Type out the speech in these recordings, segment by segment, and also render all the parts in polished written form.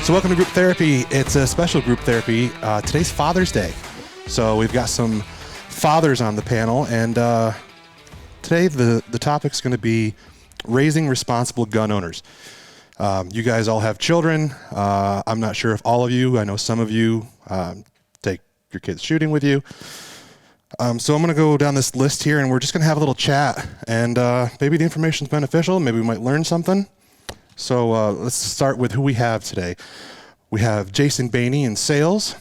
So welcome to Group Therapy. It's a special group therapy. Today's Father's Day. So we've got some fathers on the panel, and today the topic's going to be raising responsible gun owners. You guys all have children. I'm not sure if all of you, I know some of you take your kids shooting with you. So I'm going to go down this list here, and we're just going to have a little chat, and maybe the information's beneficial. Maybe we might learn something. So let's start with who we have today. We have Jason Bainey in sales.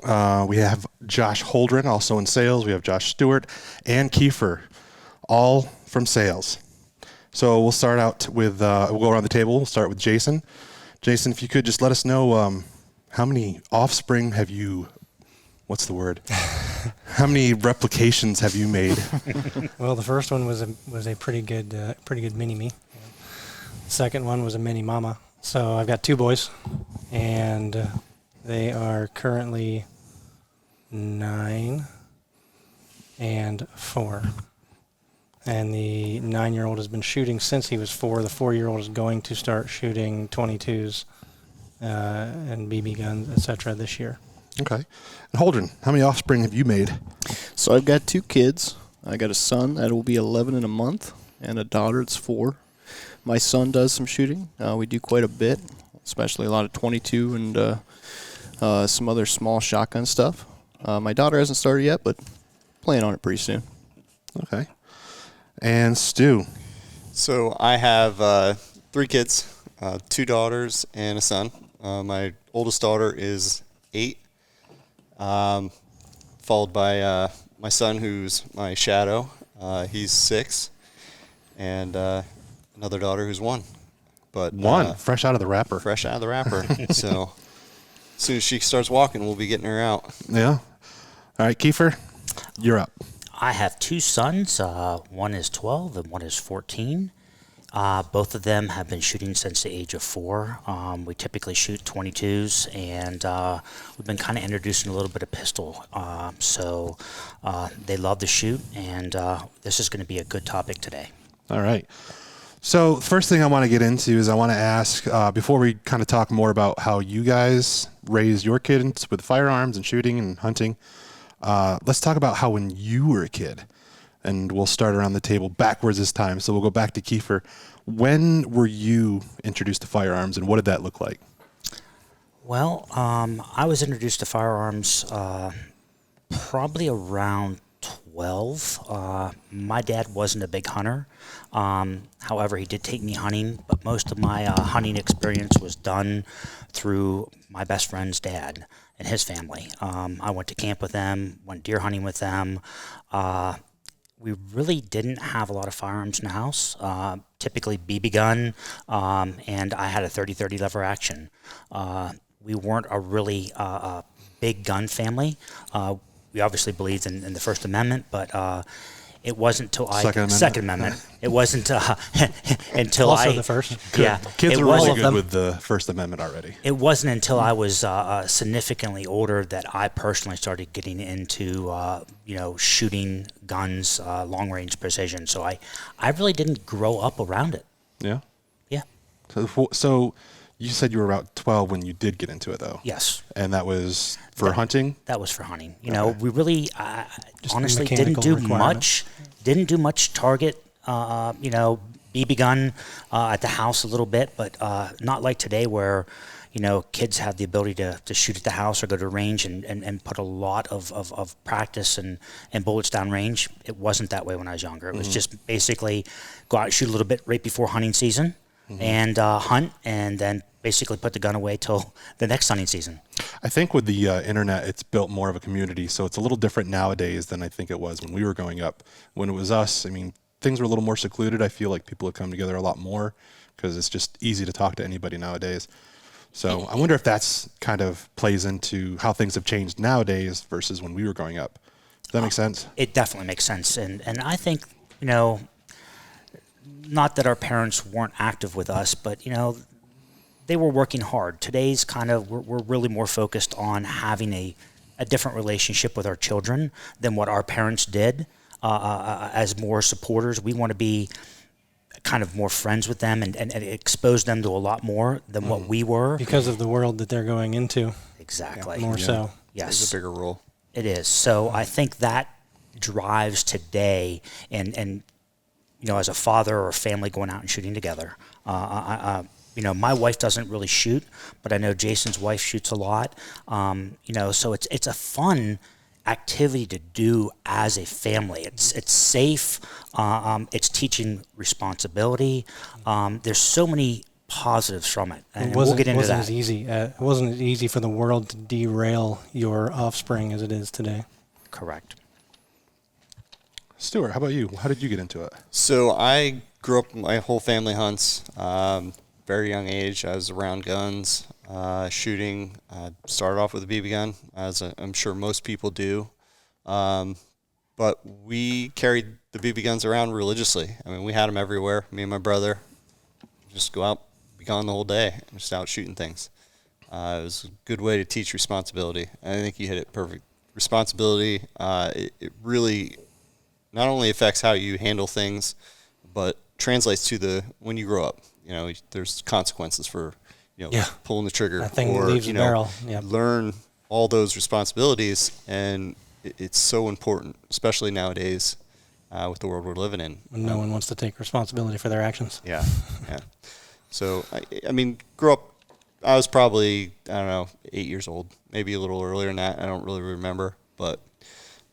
We have Josh Holdren, also in sales. We have Josh Stewart and Kiefer, all from sales. So we'll start out with, we'll go around the table. We'll start with Jason. Jason, if you could just let us know how many offspring have you, what's the word? How many replications have you made? Well, the first one was a pretty good mini-me. The second one was a mini-mama. So I've got two boys, and they are currently 9 and 4. And the 9-year-old has been shooting since he was 4. The 4-year-old is going to start shooting 22s and BB guns, etc. this year. Okay. And Holdren, how many offspring have you made? So I've got 2 kids. I got a son that will be 11 in a month, and a daughter that's 4. My son does some shooting. We do quite a bit, especially a lot of 22 and some other small shotgun stuff. My daughter hasn't started yet, but plan on it pretty soon. Okay. And Stu. So I have 3 kids, 2 daughters and a son. My oldest daughter is 8, followed by my son, who's my shadow. He's 6, and another daughter who's 1. But fresh out of the wrapper. Fresh out of the wrapper. So as soon as she starts walking, we'll be getting her out. Yeah. All right, Kiefer, you're up. I have 2 sons. One is 12 and one is 14. Both of them have been shooting since the age of 4. We typically shoot 22s, and we've been kind of introducing a little bit of pistol. So they love to shoot, and this is going to be a good topic today. All right. So first thing I want to get into is I want to ask, before we kind of talk more about how you guys raise your kids with firearms and shooting and hunting, let's talk about how when you were a kid. And we'll start around the table backwards this time. So we'll go back to Kiefer. When were you introduced to firearms, and what did that look like? Well, I was introduced to firearms probably around 12. My dad wasn't a big hunter. However, he did take me hunting, but most of my hunting experience was done through my best friend's dad and his family. I went to camp with them, went deer hunting with them. We really didn't have a lot of firearms in the house, typically BB gun, and I had a 30-30 lever action. We weren't a really big gun family. We obviously believed in the First Amendment, but it wasn't until Second Amendment. It wasn't until also the first. Good. Yeah, Kids are really good with the First Amendment already. It wasn't until I was significantly older that I personally started getting into shooting guns, long range precision. So I really didn't grow up around it. Yeah. Yeah. So you said you were about 12 when you did get into it, though. Yes. And that was for hunting? That was for hunting. You know, we really honestly didn't do much. Didn't do much target. BB gun at the house a little bit, but not like today where, kids have the ability to shoot at the house or go to range and put a lot of practice and bullets down range. It wasn't that way when I was younger. It was just basically go out and shoot a little bit right before hunting season and hunt, and then basically put the gun away till the next hunting season. I think with the internet, it's built more of a community, so it's a little different nowadays than I think it was when we were growing up. When it was us, I mean, things were a little more secluded. I feel like people have come together a lot more because it's just easy to talk to anybody nowadays. So I wonder if that's kind of plays into how things have changed nowadays versus when we were growing up. Does that make sense? It definitely makes sense. And I think, not that our parents weren't active with us, but, they were working hard. Today's we're really more focused on having a different relationship with our children than what our parents did as more supporters. We want to be kind of more friends with them and exposed them to a lot more than what we were. Because of the world that they're going into. Exactly. More so. Yes. There's a bigger role. It is. So I think that drives today, and as a father or a family going out and shooting together. My wife doesn't really shoot, but I know Jason's wife shoots a lot. So it's a fun activity to do as a family. It's safe. It's teaching responsibility. There's so many positives from it, and we'll get into that. It wasn't as easy for the world to derail your offspring as it is today. Correct. Stuart, how about you? How did you get into it? So I grew up, my whole family hunts. Very young age, I was around guns, shooting. Started off with a BB gun, as I'm sure most people do. But we carried the BB guns around religiously. I mean, we had them everywhere. Me and my brother just go out, be gone the whole day, just out shooting things. It was a good way to teach responsibility. I think you hit it perfect. Responsibility, it really not only affects how you handle things, but translates to when you grow up. There's consequences for, pulling the trigger. That thing or, leaves the barrel. Yep. Learn all those responsibilities, and it's so important, especially nowadays with the world we're living in. When no one wants to take responsibility for their actions. Yeah. So, I mean, grew up, I was probably, 8 years old, maybe a little earlier than that. I don't really remember, but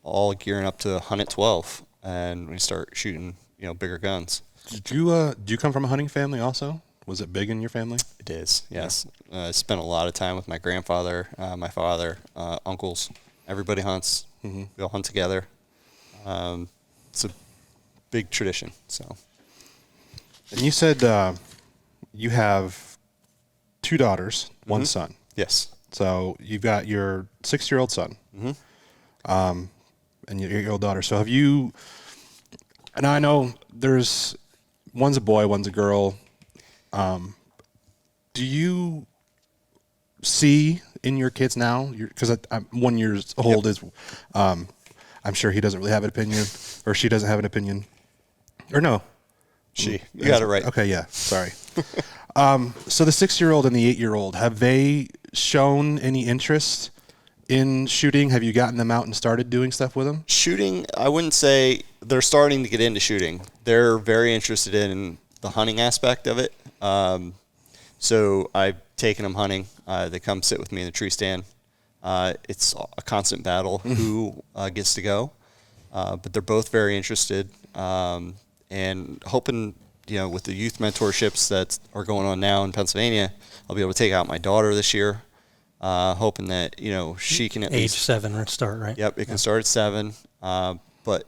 all gearing up to hunt at 12, and we start shooting, bigger guns. Did you come from a hunting family also? Was it big in your family? It is, yes. I spent a lot of time with my grandfather, my father, uncles. Everybody hunts. Mm-hmm. We all hunt together. It's a big tradition. So. And you said you have 2 daughters, 1 son. Yes. So you've got your 6-year-old son, and your 8-year-old daughter. So have you? And I know one's a boy, one's a girl. Do you see in your kids now? Because I'm 1 year old is, I'm sure he doesn't really have an opinion, or she doesn't have an opinion, or no. You got it right. Okay, yeah. Sorry. So the 6-year-old and the 8-year-old, have they shown any interest in shooting? Have you gotten them out and started doing stuff with them? Shooting, I wouldn't say they're starting to get into shooting. They're very interested in the hunting aspect of it. So I've taken them hunting. They come sit with me in the tree stand. It's a constant battle who gets to go. But they're both very interested. And hoping, with the youth mentorships that are going on now in Pennsylvania, I'll be able to take out my daughter this year. Hoping that, she can at Age least 7 or start, right? Yep, it can start at 7. But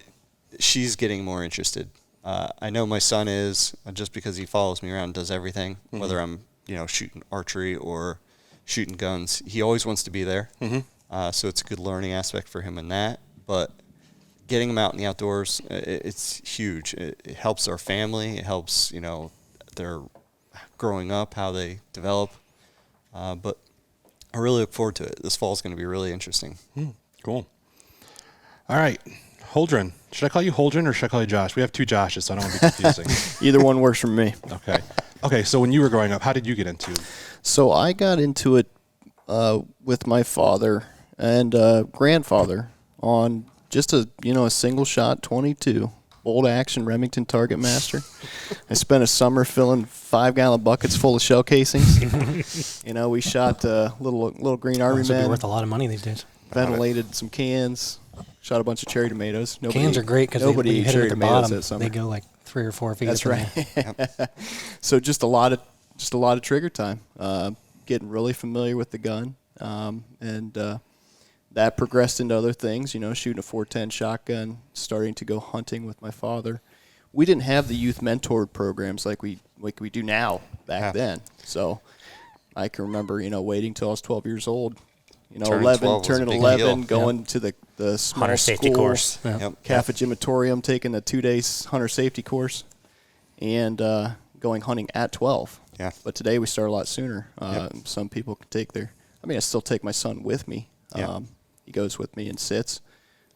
she's getting more interested. I know my son is, just because he follows me around and does everything, whether I'm, shooting archery or shooting guns. He always wants to be there. So it's a good learning aspect for him in that. But getting them out in the outdoors, it's huge. It helps our family. It helps, their growing up, how they develop. But I really look forward to it. This fall is going to be really interesting. Cool. All right. Holdren. Should I call you Holdren or should I call you Josh? We have 2 Joshes, so I don't want to be confusing. Either one works for me. Okay, so when you were growing up, how did you get into it? So I got into it with my father and grandfather on just a single shot 22 bolt action Remington Target Master. I spent a summer filling 5-gallon buckets full of shell casings. We shot little green army This would be men. worth a lot of money these days. Ventilated some cans. Shot a bunch of cherry tomatoes. Cans are great because when you hit it at the bottom, they go like 3 or 4 feet. That's right. So just a lot of trigger time. Getting really familiar with the gun, and that progressed into other things. Shooting a 410 shotgun, starting to go hunting with my father. We didn't have the youth mentored programs like we do now back then. So I can remember waiting till I was 12 years old. Turning 11, going to the small hunter safety course. Cafe Gymatorium, taking a 2-day hunter safety course, and going hunting at 12. Yeah. But today we start a lot sooner. Some people can take I still take my son with me. He goes with me and sits.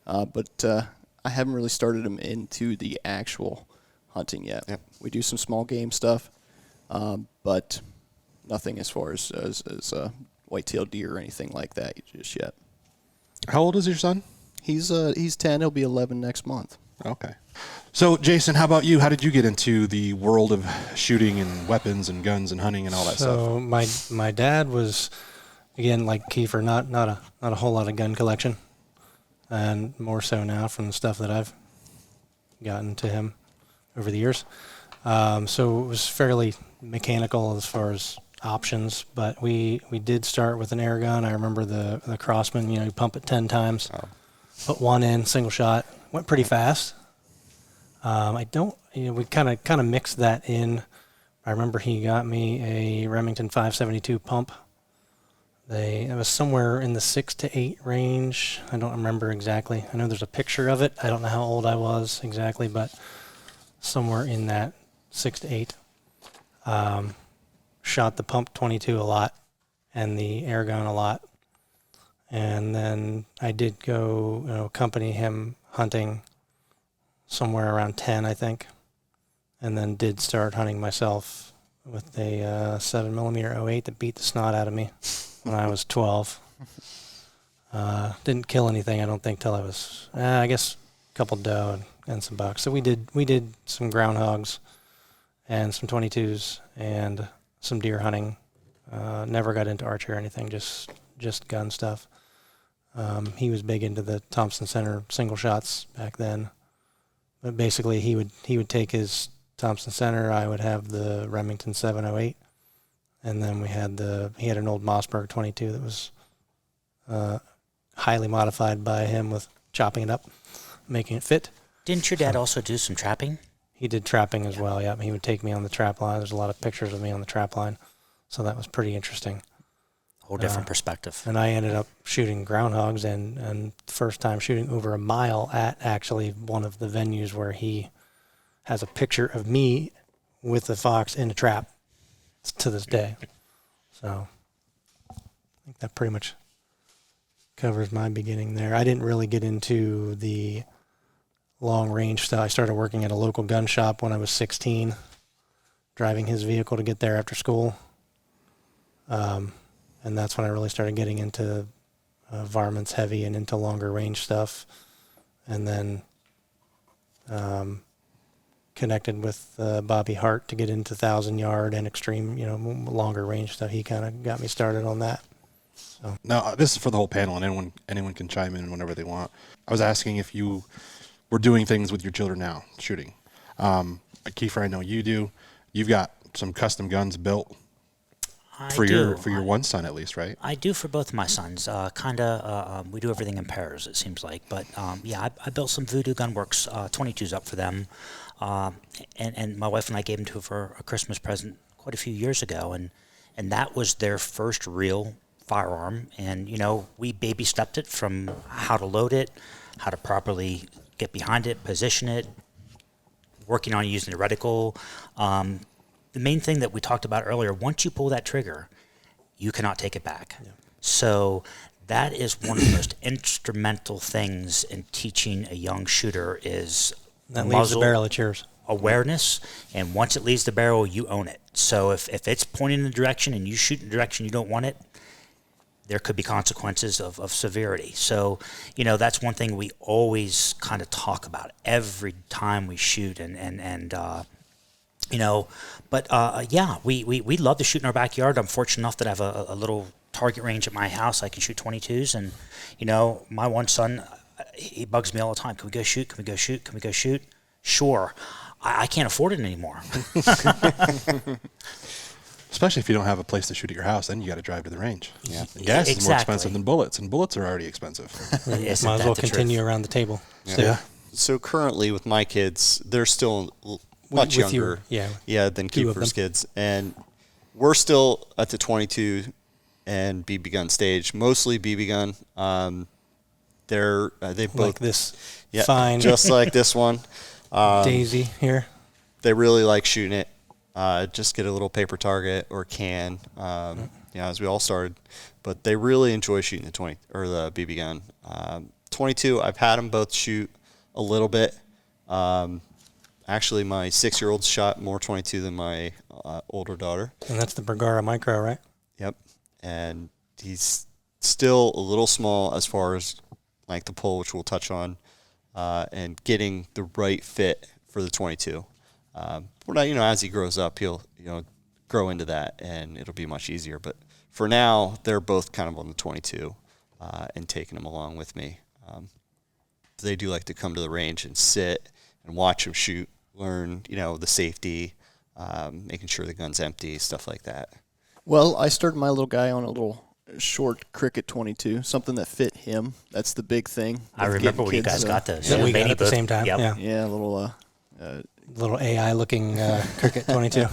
But I haven't really started him into the actual hunting yet. Yep. We do some small game stuff, but nothing as far as white-tailed deer or anything like that just yet. How old is your son? He's 10. He'll be 11 next month. Okay. So, Jason, how about you? How did you get into the world of shooting and weapons and guns and hunting and all that stuff? So my dad was, again, like Kiefer, not a whole lot of gun collection, and more so now from the stuff that I've gotten to him over the years. So it was fairly mechanical as far as options, but we did start with an air gun. I remember the Crossman. You pump it 10 times, put one in, single shot, went pretty fast. We kind of mixed that in. I remember he got me a Remington 572 pump. It was somewhere in the 6 to 8 range. I don't remember exactly. I know there's a picture of it. I don't know how old I was exactly, but somewhere in that 6 to 8. Shot the pump 22 a lot and the air gun a lot. And then I did go accompany him hunting somewhere around 10, I think. And then did start hunting myself with a 7mm 08 that beat the snot out of me when I was 12. Didn't kill anything, I don't think, till I was, I guess, a couple doe and some bucks. So we did some groundhogs and some 22s and some deer hunting. Never got into archery or anything, just gun stuff. He was big into the Thompson Center single shots back then. But basically, he would take his Thompson Center. I would have the Remington 708, and then he had an old Mossberg 22 that was highly modified by him with chopping it up, making it fit. Didn't your dad also do some trapping? He did trapping as well. Yeah, he would take me on the trap line. There's a lot of pictures of me on the trap line, so that was pretty interesting. Whole different perspective. And I ended up shooting groundhogs and first time shooting over a mile at actually one of the venues where he has a picture of me with the fox in a trap to this day. So I think that pretty much covers my beginning there. I didn't really get into the long range stuff. I started working at a local gun shop when I was 16, driving his vehicle to get there after school. And that's when I really started getting into varmints heavy and into longer range stuff. And then connected with Bobby Hart to get into 1,000-yard and extreme, longer range stuff. He kind of got me started on that. So. Now, this is for the whole panel, and anyone can chime in whenever they want. I was asking if you were doing things with your children now, shooting. Kiefer, I know you do. You've got some custom guns built. For your one son, at least, right? I do for both my sons. We do everything in pairs, it seems like. But I built some Voodoo Gunworks 22s up for them, and my wife and I gave them to her for a Christmas present quite a few years ago, and that was their first real firearm. And we baby stepped it from how to load it, how to properly get behind it, position it, working on using the reticle. The main thing that we talked about earlier, once you pull that trigger, you cannot take it back. Yeah. So that is one of the most instrumental things in teaching a young shooter is that leaves the barrel, it's yours. Awareness, and once it leaves the barrel, you own it. So if it's pointing in the direction and you shoot in the direction you don't want it, there could be consequences of severity. So, that's one thing we always kind of talk about every time we shoot we love to shoot in our backyard. I'm fortunate enough that I have a little target range at my house. I can shoot 22s, and my one son, he bugs me all the time. Can we go shoot? Can we go shoot? Can we go shoot? Sure. I can't afford it anymore. Especially if you don't have a place to shoot at your house, then you got to drive to the range. Yeah, and gas is more expensive than bullets, and bullets are already expensive. Might as well continue around the table. Yeah. So currently with my kids, they're still much younger, than Kiefer's kids, and we're still at the 22 and BB gun stage, mostly BB gun. They both like this, fine, just like this one, Daisy here. They really like shooting it. Just get a little paper target or can, as we all started, but they really enjoy shooting the the BB gun. 22, I've had them both shoot a little bit. Actually, my 6-year-old shot more 22 than my older daughter. And that's the Bergara Micro, right? Yep. And he's still a little small as far as like the pull, which we'll touch on, and getting the right fit for the 22. But as he grows up, he'll grow into that, and it'll be much easier. But for now, they're both kind of on the 22, and taking them along with me. They do like to come to the range and sit and watch him shoot, learn the safety, making sure the gun's empty, stuff like that. Well, I started my little guy on a little short cricket 22, something that fit him. That's the big thing. I remember when you guys got those. That we got at the same time. Yep. Yeah. A Little AI-looking cricket 22.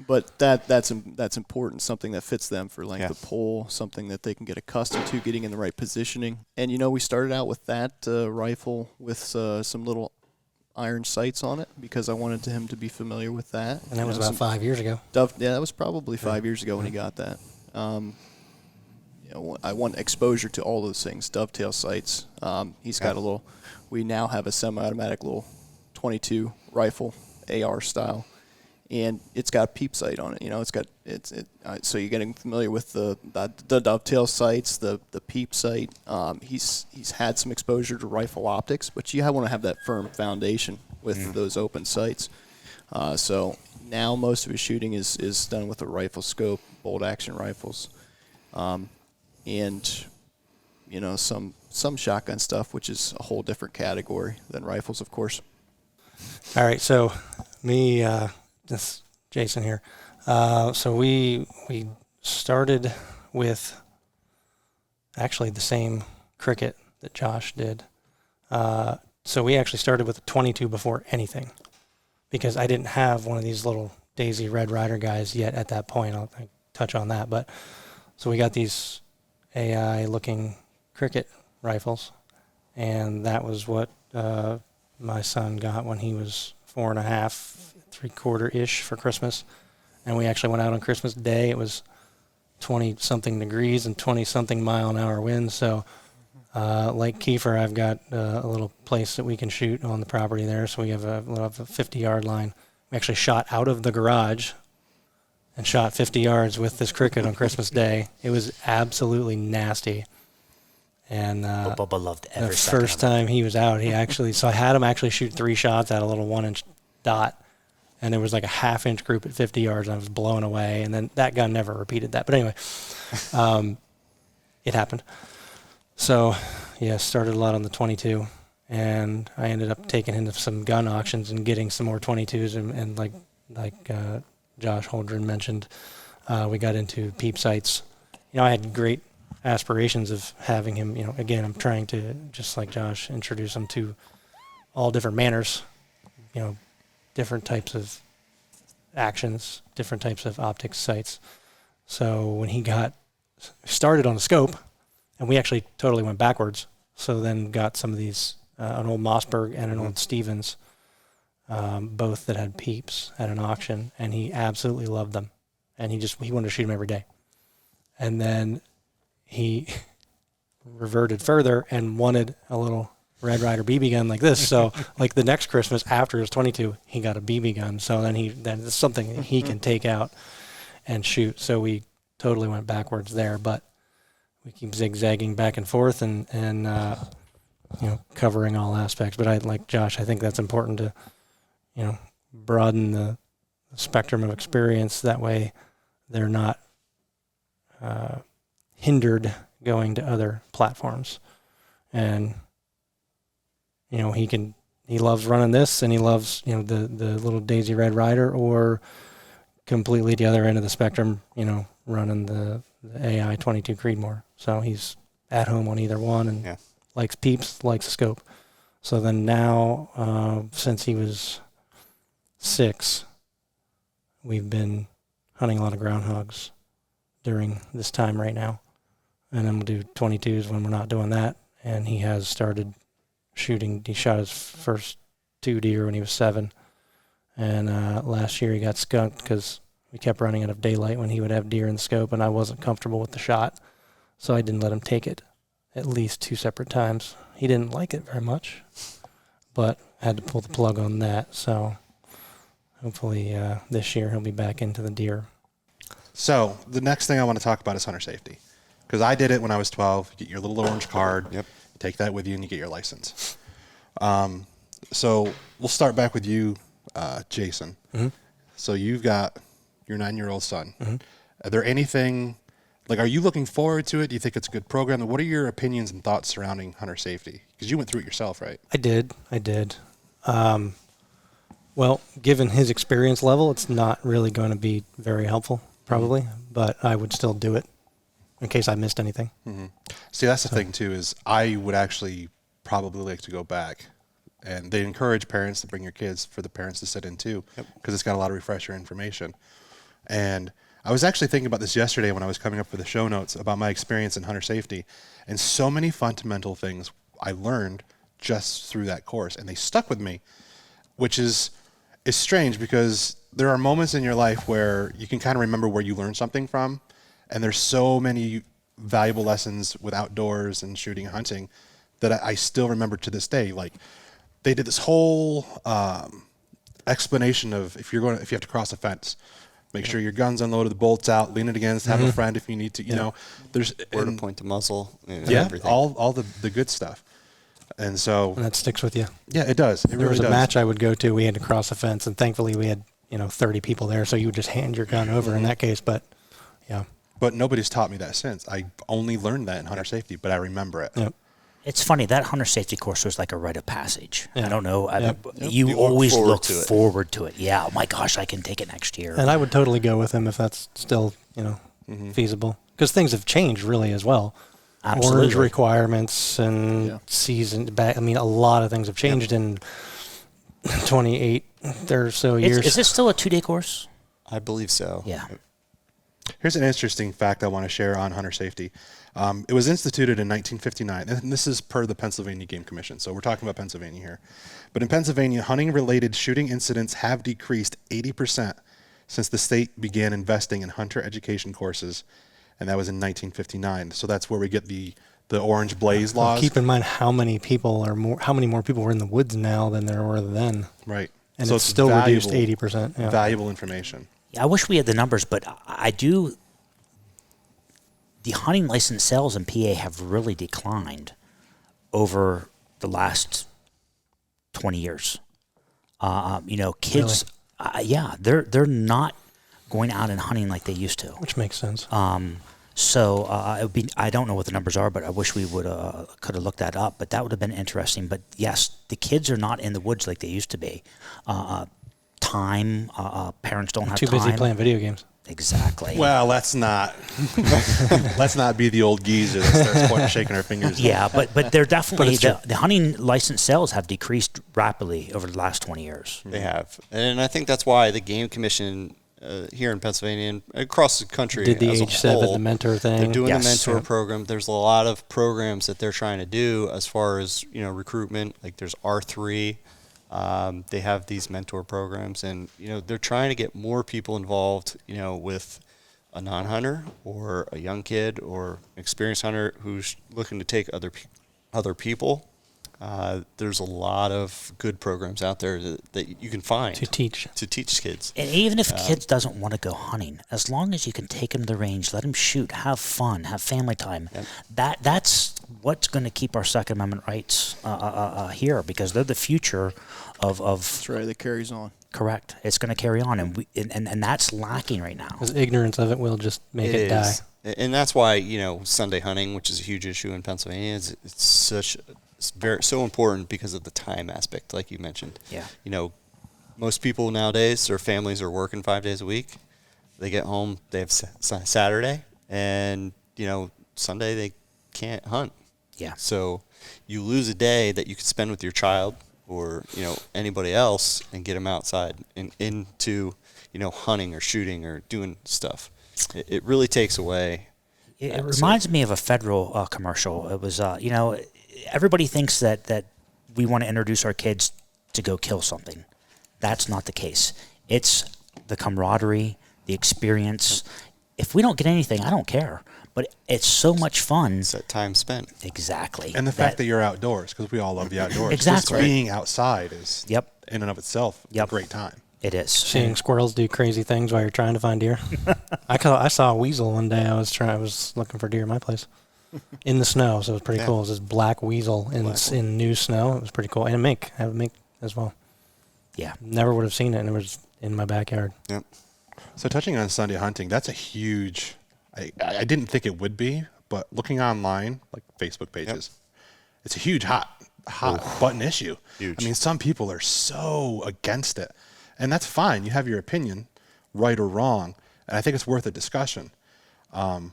But that's important, something that fits them for length of pull, something that they can get accustomed to, getting in the right positioning. And, we started out with that rifle with some little iron sights on it because I wanted him to be familiar with that. And that was about 5 years ago. That was probably 5 years ago when he got that. I want exposure to all those things, dovetail sights. He's got we now have a semi-automatic little 22 rifle, AR style. And it's got a peep sight on it. So you're getting familiar with the dovetail sights, the peep sight. He's had some exposure to rifle optics, but you want to have that firm foundation with those open sights. So now most of his shooting is done with a rifle scope, bolt action rifles, and some shotgun stuff, which is a whole different category than rifles, of course. All right, so me. This Jason here. So we started with actually the same cricket that Josh did. So we actually started with a 22 before anything because I didn't have one of these little Daisy Red Ryder guys yet at that point. I'll touch on that. But so we got these AI looking cricket rifles, and that was what my son got when he was 4.5, 3/4-ish for Christmas. And we actually went out on Christmas Day. It was 20-something degrees and 20-something mile-an-hour winds. So like Kiefer, I've got a little place that we can shoot on the property there. So we have a 50-yard line. We actually shot out of the garage and shot 50 yards with this cricket on Christmas Day. It was absolutely nasty. And Bubba loved every the second first of it. time he was out, so I had him actually shoot 3 shots at a little 1-inch dot, and there was like a 1/2-inch group at 50 yards, and I was blown away. And then that gun never repeated that. But anyway, it happened. So, started a lot on the 22, and I ended up taking into some gun auctions and getting some more 22s, and like Josh Holdren mentioned, we got into peep sights. I had great aspirations of having him, again, I'm trying to, just like Josh, introduce him to all different manners, different types of actions, different types of optics sights. So when he got started on a scope, and we actually totally went backwards, so then got some of these, an old Mossberg and an old Stevens, both that had peeps at an auction, and he absolutely loved them. And he wanted to shoot them every day. And then he reverted further and wanted a little Red Ryder BB gun like this. So like the next Christmas after his 22, he got a BB gun. So then it's something he can take out and shoot. So we totally went backwards there, but we keep zigzagging back and forth and covering all aspects. But like Josh, I think that's important to, broaden the spectrum of experience. That way they're not hindered going to other platforms. And he loves running this, and he loves the little Daisy Red Ryder, or completely the other end of the spectrum, running the AI 22 Creedmoor. So he's at home on either one, and likes peeps, likes the scope. So then now, since he was 6, we've been hunting a lot of groundhogs during this time right now. And then we'll do 22s when we're not doing that. And he has started shooting. He shot his first 2 deer when he was 7. And last year he got skunked because we kept running out of daylight when he would have deer in the scope, and I wasn't comfortable with the shot. So I didn't let him take it at least 2 separate times. He didn't like it very much. But had to pull the plug on that. So hopefully this year he'll be back into the deer. So the next thing I want to talk about is hunter safety, because I did it when I was 12. You get your little orange card. Yep. You take that with you, and you get your license. So we'll start back with you, Jason. Mm-hmm. So you've got your 9-year-old son. Mm-hmm. Are there anything, like, are you looking forward to it? Do you think it's a good program? What are your opinions and thoughts surrounding hunter safety? Because you went through it yourself, right? I did. Well, given his experience level, it's not really going to be very helpful, probably, but I would still do it in case I missed anything. Mm-hmm. See, that's the thing, too, is I would actually probably like to go back. And they encourage parents to bring your kids for the parents to sit in, too, because it's got a lot of refresher information. And I was actually thinking about this yesterday when I was coming up for the show notes about my experience in hunter safety. And so many fundamental things I learned just through that course, and they stuck with me, which is strange because there are moments in your life where you can kind of remember where you learned something from, and there's so many valuable lessons with outdoors and shooting and hunting that I still remember to this day. Like, they did this whole explanation of if you have to cross a fence, make sure your gun's unloaded, the bolts out, lean it against, have a friend if you need to. You know, there's where to point the muzzle. Everything. all the good stuff. And so And that sticks with you. Yeah, it does. It There really was a does. match I would go to. We had to cross a fence, and thankfully we had 30 people there, so you would just hand your gun over in that case. But yeah, But nobody's taught me that since. I only learned that in hunter safety, but I remember it. yep. It's funny, that hunter safety course was like a rite of passage. Yeah. I don't know. Yep. You You always look look forward to it. forward to it. Yeah. Oh my gosh, I can take it next year. And I would totally go with him if that's still feasible, because things have changed really as well. Orange Absolutely. requirements and season back. I mean, a lot of things have changed in 28 or so years. Is this still a 2-day course? I believe so. Yeah. Here's an interesting fact I want to share on hunter safety. It was instituted in 1959, and this is per the Pennsylvania Game Commission, so we're talking about Pennsylvania here. But in Pennsylvania, hunting-related shooting incidents have decreased 80% since the state began investing in hunter education courses, and that was in 1959. So that's where we get the Orange Blaze Well, laws. keep in mind how many more people are in the woods now than there were then, Right. and So it's still reduced valuable- 80%. Yeah. Valuable information. Yeah, I wish we had the numbers, but I do. The hunting license sales in PA have really declined over the last 20 years. Kids, they're not going out and hunting like they used to. Which makes sense. So it would be. I don't know what the numbers are, but I wish we would could have looked that up. But that would have been interesting. But yes, the kids are not in the woods like they used to be. Parents don't have Too time. busy playing video games. Exactly. Well, let's not be the old geezer that starts pointing, shaking our fingers. Yeah, but they're definitely it's true. the hunting license sales have decreased rapidly over the last 20 years. They have. And I think that's why the Game Commission here in Pennsylvania and across the country Did the as a age 7, whole, the mentor thing. they're doing Yes. the mentor Yeah. program. There's a lot of programs that they're trying to do as far as recruitment. Like there's R3. They have these mentor programs, and they're trying to get more people involved. With a non-hunter or a young kid or an experienced hunter who's looking to take other people. There's a lot of good programs out there that you can find to teach. kids. And even if a kid doesn't want to go hunting, as long as you can take him to the range, let him shoot, have fun, have family time, that's what's going to keep our Second Amendment rights here, because they're the future of That's right. That carries on. correct. It's going to carry on, and that's lacking right now. Because ignorance of it will just make it die. And that's why Sunday hunting, which is a huge issue in Pennsylvania, it's so important because of the time aspect, like you mentioned. Yeah. Most people nowadays, their families are working 5 days a week. They get home, they have Saturday, and Sunday they can't hunt. Yeah. So you lose a day that you could spend with your child or anybody else and get them outside and into hunting or shooting or doing stuff. It really takes away. It reminds me of a federal commercial. It was, everybody thinks that we want to introduce our kids to go kill something. That's not the case. It's the camaraderie, the experience. If we don't get anything, I don't care. But it's so much fun. It's that time spent. Exactly. And the fact that you're outdoors, because we all love the outdoors. Exactly. Just being outside is, in and of itself, a great time. It is. Seeing squirrels do crazy things while you're trying to find deer. I saw a weasel one day. I was looking for deer in my place in the snow, so it was pretty cool. It was this black weasel in new snow. It was pretty cool. And a mink. I have a mink as well. Yeah. Never would have seen it, and it was in my backyard. Yep. So touching on Sunday hunting, that's a huge. I didn't think it would be, but looking online, like Facebook pages, it's a huge hot button issue. Huge. I mean, some people are so against it, and that's fine. You have your opinion, right or wrong, and I think it's worth a discussion. I'm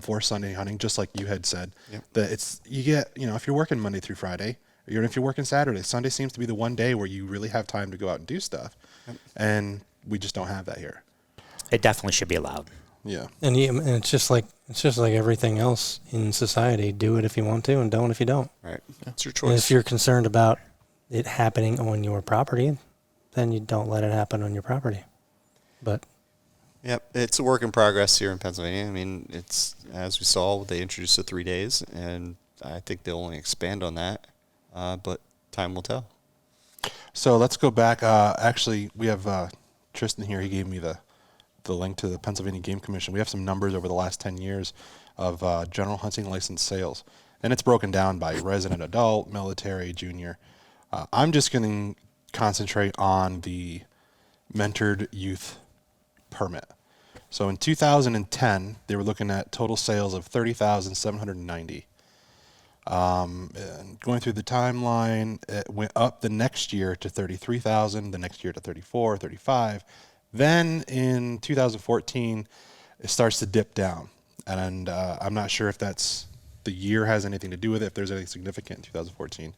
for Sunday hunting, just like you had said. Yep. That you get, if you're working Monday through Friday, or even if you're working Saturday, Sunday seems to be the one day where you really have time to go out and do stuff, and we just don't have that here. It definitely should be allowed. Yeah. And it's just like everything else in society. Do it if you want to, and don't if you don't. Right. That's your And choice. if you're concerned about it happening on your property, then you don't let it happen on your property. But Yep, it's a work in progress here in Pennsylvania. I mean, it's, as we saw, they introduced the 3 days, and I think they'll only expand on that, but time will tell. So let's go back. Actually, we have Tristan here. He gave me the link to the Pennsylvania Game Commission. We have some numbers over the last 10 years of general hunting license sales, and it's broken down by resident adult, military, junior. I'm just going to concentrate on the mentored youth permit. So in 2010, they were looking at total sales of 30,790. And going through the timeline, it went up the next year to 33,000, the next year to 34, 35. Then in 2014, it starts to dip down. And I'm not sure if that's the year has anything to do with it, if there's anything significant in 2014.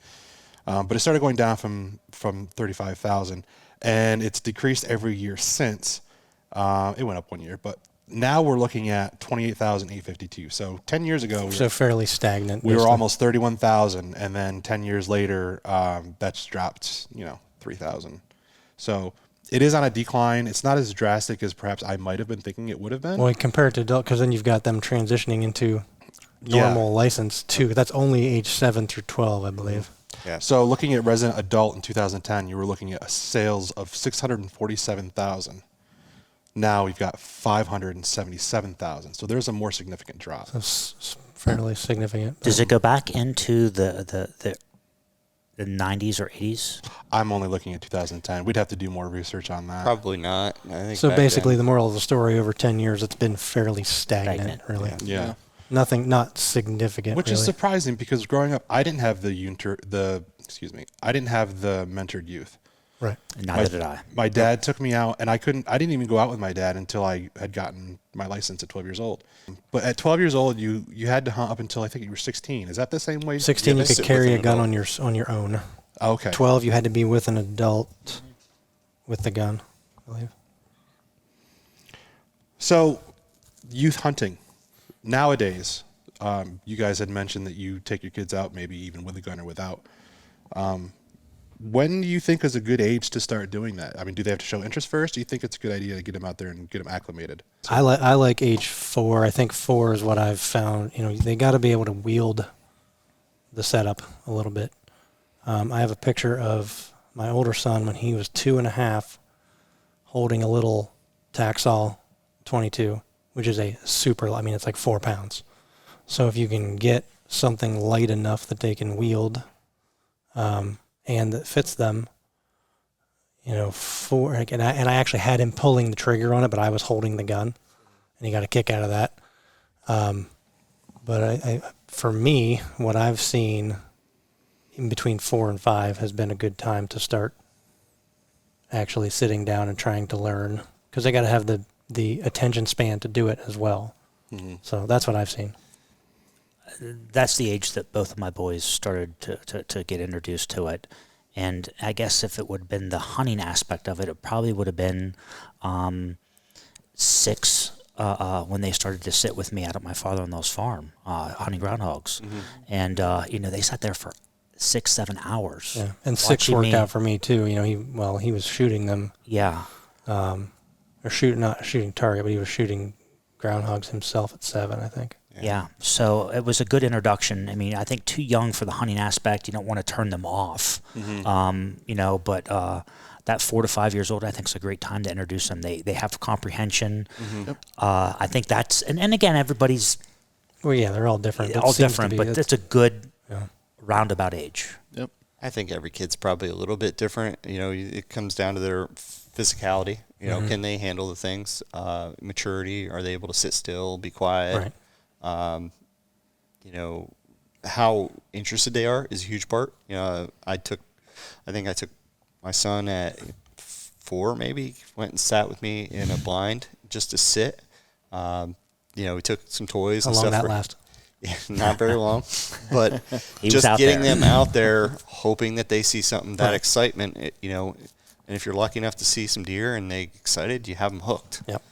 But it started going down from 35,000, and it's decreased every year since. It went up 1 year, but now we're looking at 28,852. So 10 years ago, fairly stagnant. we were almost 31,000, and then 10 years later, that's dropped, 3,000. So it is on a decline. It's not as drastic as perhaps I might have been thinking it would have been. Well, compared to adult, because then you've got them transitioning into normal license too. That's only age 7 through 12, I believe. Yeah. So looking at resident adult in 2010, you were looking at a sales of 647,000. Now we've got 577,000. So there's a more significant drop. So it's fairly significant. Does it go back into the 90s or 80s? I'm only looking at 2010. We'd have to do more research on that. Probably not. I think So back basically, then- the moral of the story, over 10 years, it's been fairly stagnant. Really. Yeah. Nothing, not significant. Which is really. surprising because growing up, I didn't have the mentored youth. Right. Neither did I. My dad took me out, and I didn't even go out with my dad until I had gotten my license at 12 years old. But at 12 years old, you had to hunt up until I think you were 16. Is that the same way? 16, Yeah, you they could sit carry with a an gun adult. on your own. Okay. 12, you had to be with an adult with the gun, I believe. So, youth hunting. Nowadays, you guys had mentioned that you take your kids out, maybe even with a gun or without. When do you think is a good age to start doing that? I mean, do they have to show interest first? Do you think it's a good idea to get them out there and get them acclimated? I like age 4. I think 4 is what I've found. They got to be able to wield the setup a little bit. I have a picture of my older son when he was 2.5, holding a little Taxol 22, which is a super. I mean, it's like 4 pounds. So if you can get something light enough that they can wield, and that fits them, and I actually had him pulling the trigger on it, but I was holding the gun, and he got a kick out of that. But for me, what I've seen in between 4 and 5 has been a good time to start actually sitting down and trying to learn, because they got to have the attention span to do it as well. Mm-hmm. So that's what I've seen. That's the age that both of my boys started to get introduced to it. And I guess if it would have been the hunting aspect of it, it probably would have been 6 when they started to sit with me out at my father-in-law's farm, hunting groundhogs. Mm-hmm. And, they sat there for 6-7 hours. Yeah, and 6 worked out for me too. He was shooting them. Yeah. Or not shooting target, but he was shooting groundhogs himself at 7, I think. Yeah. So it was a good introduction. I mean, I think too young for the hunting aspect. You don't want to turn them off. But that 4 to 5 years old, I think, is a great time to introduce them. They have comprehension. I think that's and again, everybody's Well, yeah, they're all different. all different, but it's a good roundabout age. Yep. I think every kid's probably a little bit different. It comes down to their physicality. Can they handle the things? Maturity. Are they able to sit still, be quiet? Right. How interested they are is a huge part. I took my son at 4, maybe, went and sat with me in a blind just to sit. We took some toys How and long stuff. that last? Yeah, not very long, but He was just out getting there. them out there, hoping that they see something, that excitement, and if you're lucky enough to see some deer and they excited, you have them hooked. Yep.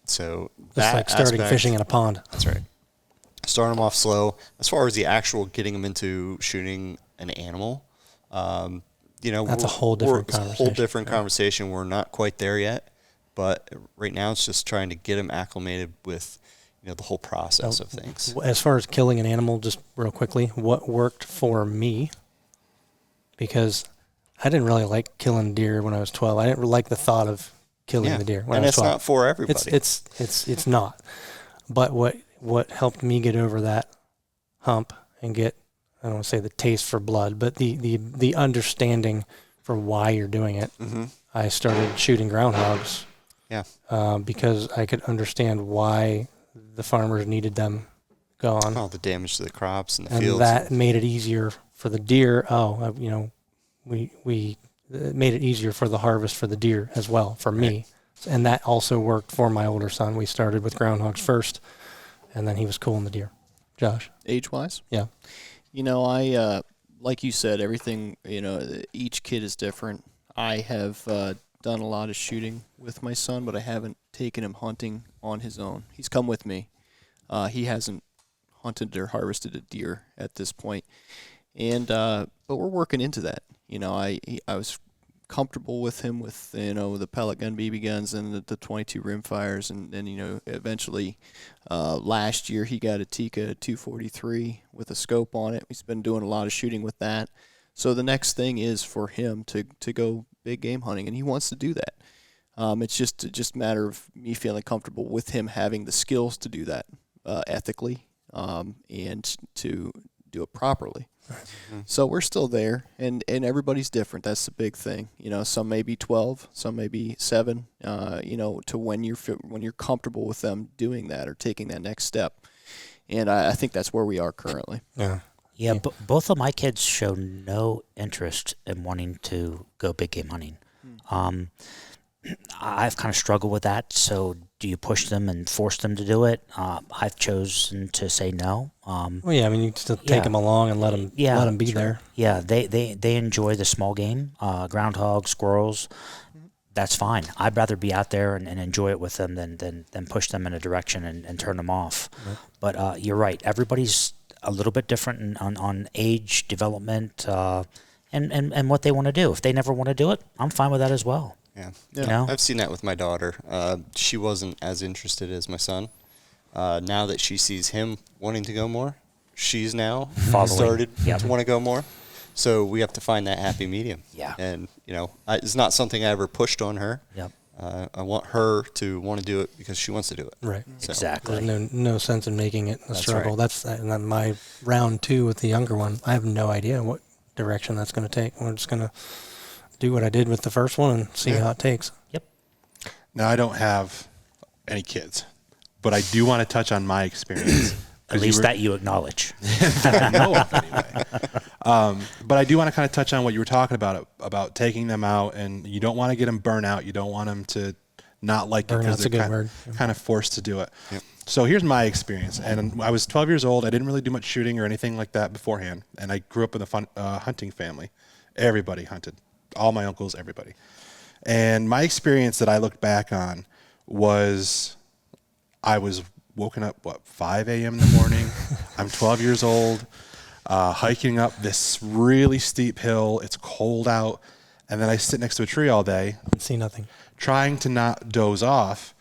So It's that like starting aspect- fishing in a pond. That's right. Start them off slow. As far as the actual getting them into shooting an animal, That's a whole different it's a whole conversation. different conversation. We're not quite there yet, but right now it's just trying to get them acclimated with, the whole process of things. As far as killing an animal, just real quickly, what worked for me, because I didn't really like killing deer when I was 12. I didn't like the thought of killing the deer when and I was it's 12. not for everybody. It's not. But what helped me get over that hump and get, I don't want to say the taste for blood, but the understanding for why you're doing it. I started shooting groundhogs. Yeah. Because I could understand why the farmers needed them gone. All the damage to the crops and the And fields. that made it easier for the deer. We it made it easier for the harvest for the deer as well for me. And that also worked for my older son. We started with groundhogs first, and then he was cool in the deer. Josh? Age-wise? Yeah. I like you said, everything, each kid is different. I have done a lot of shooting with my son, but I haven't taken him hunting on his own. He's come with me. He hasn't hunted or harvested a deer at this point. And but we're working into that. I was comfortable with him with the pellet gun, BB guns, and the 22 rimfires, and then eventually last year he got a Tika 243 with a scope on it. He's been doing a lot of shooting with that. So the next thing is for him to go big game hunting, and he wants to do that. It's just a matter of me feeling comfortable with him having the skills to do that ethically and to do it properly. So we're still there, and everybody's different. That's the big thing. Some may be 12, some may be 7. To when you're comfortable with them doing that or taking that next step. And I think that's where we are currently. Yeah. Yeah, both of my kids show no interest in wanting to go big game hunting. I've kind of struggled with that. So, do you push them and force them to do it? I've chosen to say no. Well, yeah, I mean, you can still take them along and let them be there. Yeah, they enjoy the small game, groundhogs, squirrels. That's fine. I'd rather be out there and enjoy it with them than push them in a direction and turn them off. Right. But you're right. Everybody's a little bit different on age, development, and what they want to do. If they never want to do it, I'm fine with that as well. Yeah. I've seen that with my daughter. She wasn't as interested as my son. Now that she sees him wanting to go more, she's now started to want to go more. So we have to find that happy medium. Yeah. And, it's not something I ever pushed on her. Yep. I want her to want to do it because she wants to do it. Right. So. Exactly. There's no sense in making it a struggle. Right. That's and then my round 2 with the younger one. I have no idea what direction that's going to take. We're just going to do what I did with the first one and see how it takes. Yep. Now, I don't have any kids, but I do want to touch on my experience. At least that you acknowledge. I know of, anyway. But I do want to kind of touch on what you were talking about taking them out, and you don't want to get them burnt out. You don't want them to not like it because they're kind of forced to do it. Yep. So here's my experience. And I was 12 years old. I didn't really do much shooting or anything like that beforehand. And I grew up in a hunting family. Everybody hunted. All my uncles, everybody. And my experience that I looked back on was I was woken up, 5 a.m. in the morning. I'm 12 years old, hiking up this really steep hill. It's cold out. And then I sit next to a tree all day. See nothing. Trying to not doze off.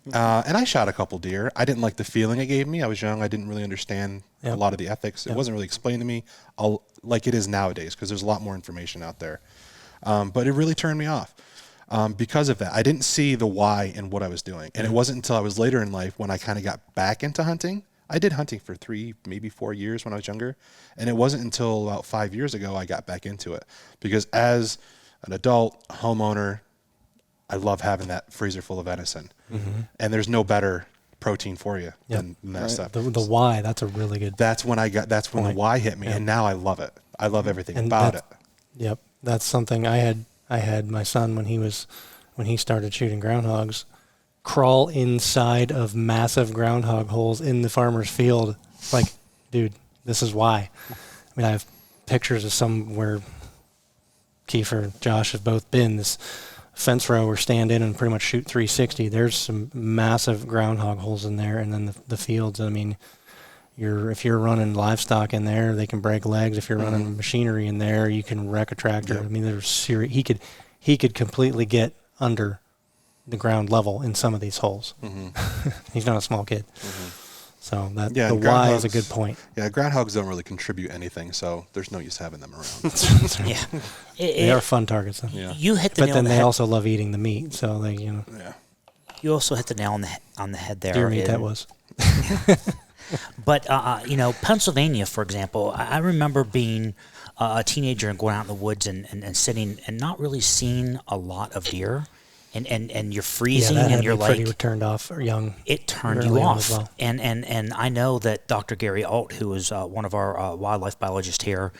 And I shot a couple deer. I didn't like the feeling it gave me. I was young. I didn't really understand a lot of the ethics. It wasn't really explained to me like it is nowadays, because there's a lot more information out there. But it really turned me off because of that. I didn't see the why in what I was doing. And it wasn't until I was later in life when I kind of got back into hunting. I did hunting for 3, maybe 4 years when I was younger. And it wasn't until about 5 years ago I got back into it. Because as an adult homeowner, I love having that freezer full of venison. And there's no better protein for you than that stuff. The why, that's a really good. That's when the why hit me. And now I love it. I love everything about it. Yep. That's something I had my son when he started shooting groundhogs, crawl inside of massive groundhog holes in the farmer's field. Like, dude, this is why. I mean, I have pictures of some where Kiefer and Josh have both been. This fence row or stand in and pretty much shoot 360. There's some massive groundhog holes in there, and then the fields. I mean, if you're running livestock in there, they can break legs. If you're running machinery in there, you can wreck a tractor. I mean, there's serious. He could completely get under the ground level in some of these holes. He's not a small kid. So the why is a good point. Yeah, groundhogs don't really contribute anything, so there's no use having them around. They are fun targets, though. Yeah. You hit the but nail then on the they head. also love eating the meat, so they, Yeah. You also hit the nail on the head there. Deer meat that was. But Pennsylvania, for example, I remember being a teenager and going out in the woods and sitting and not really seeing a lot of deer. And you're freezing and you're like pretty turned off or young. It turned you off. Well. And I know that Dr. Gary Alt, who is one of our wildlife biologists here,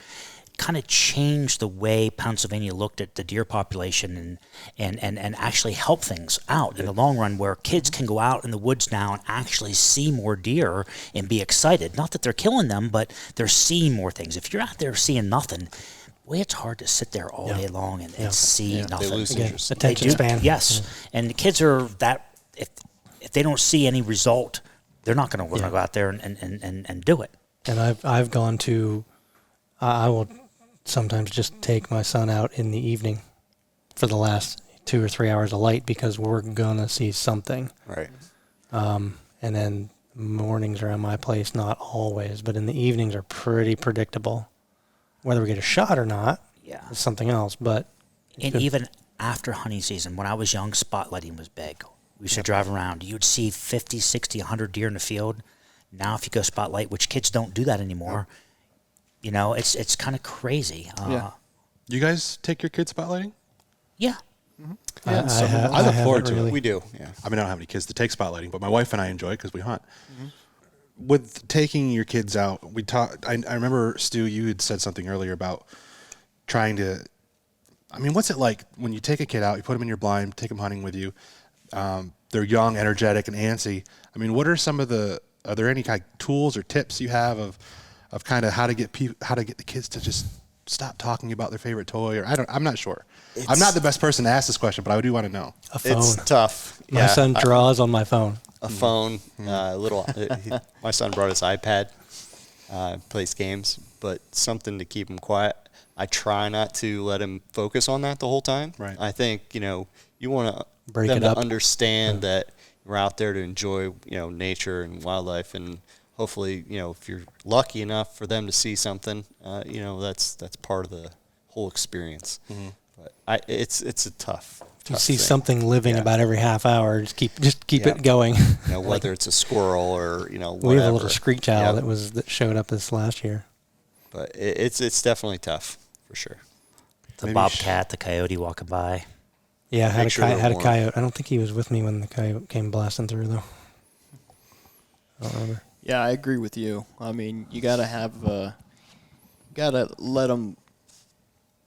kind of changed the way Pennsylvania looked at the deer population and actually help things out in the long run, where kids can go out in the woods now and actually see more deer and be excited. Not that they're killing them, but they're seeing more things. If you're out there seeing nothing, it's hard to sit there all day long and see nothing. They lose interest. Attention span. Yes. And the kids are that, if they don't see any result, they're not going to want to go out there and do it. And I've gone to, I will sometimes just take my son out in the evening for the last 2 or 3 hours of light, because we're going to see something. Right. And then mornings around my place, not always, but in the evenings are pretty predictable. Whether we get a shot or not is something else. But even after hunting season, when I was young, spotlighting was big. We used to drive around. You'd see 50, 60, 100 deer in the field. Now if you go spotlight, which kids don't do that anymore, it's kind of crazy. You guys take your kids spotlighting? Yeah. I look forward to it. We do, yeah. I mean, I don't have any kids to take spotlighting, but my wife and I enjoy it because we hunt. With taking your kids out, we talked. I remember, Stu, you had said something earlier about trying to. I mean, what's it like when you take a kid out, you put them in your blind, take them hunting with you? They're young, energetic, and antsy. I mean, what are some of the? Are there any kind of tools or tips you have of kind of how to get the kids to just stop talking about their favorite toy? Or I'm not sure. I'm not the best person to ask this question, but I do want to know. a phone. It's tough. My son draws on my phone. A phone, my son brought his iPad, plays games, but something to keep him quiet. I try not to let him focus on that the whole time. Right. I think, you want Break them it to up. understand that we're out there to enjoy, nature and wildlife, and hopefully, if you're lucky enough for them to see something, that's part of the whole experience. But it's a tough You see thing. something living about every half hour. Just keep it going. Whether it's a squirrel or whatever. We have a little screech owl that showed up this last year. But it's definitely tough for sure. The Maybe bobcat, the coyote walking by. Yeah, Make sure they're had a warm. coyote. I don't think he was with me when the coyote came blasting through, though. I don't remember. Yeah, I agree with you. I mean, you got to have, gotta let them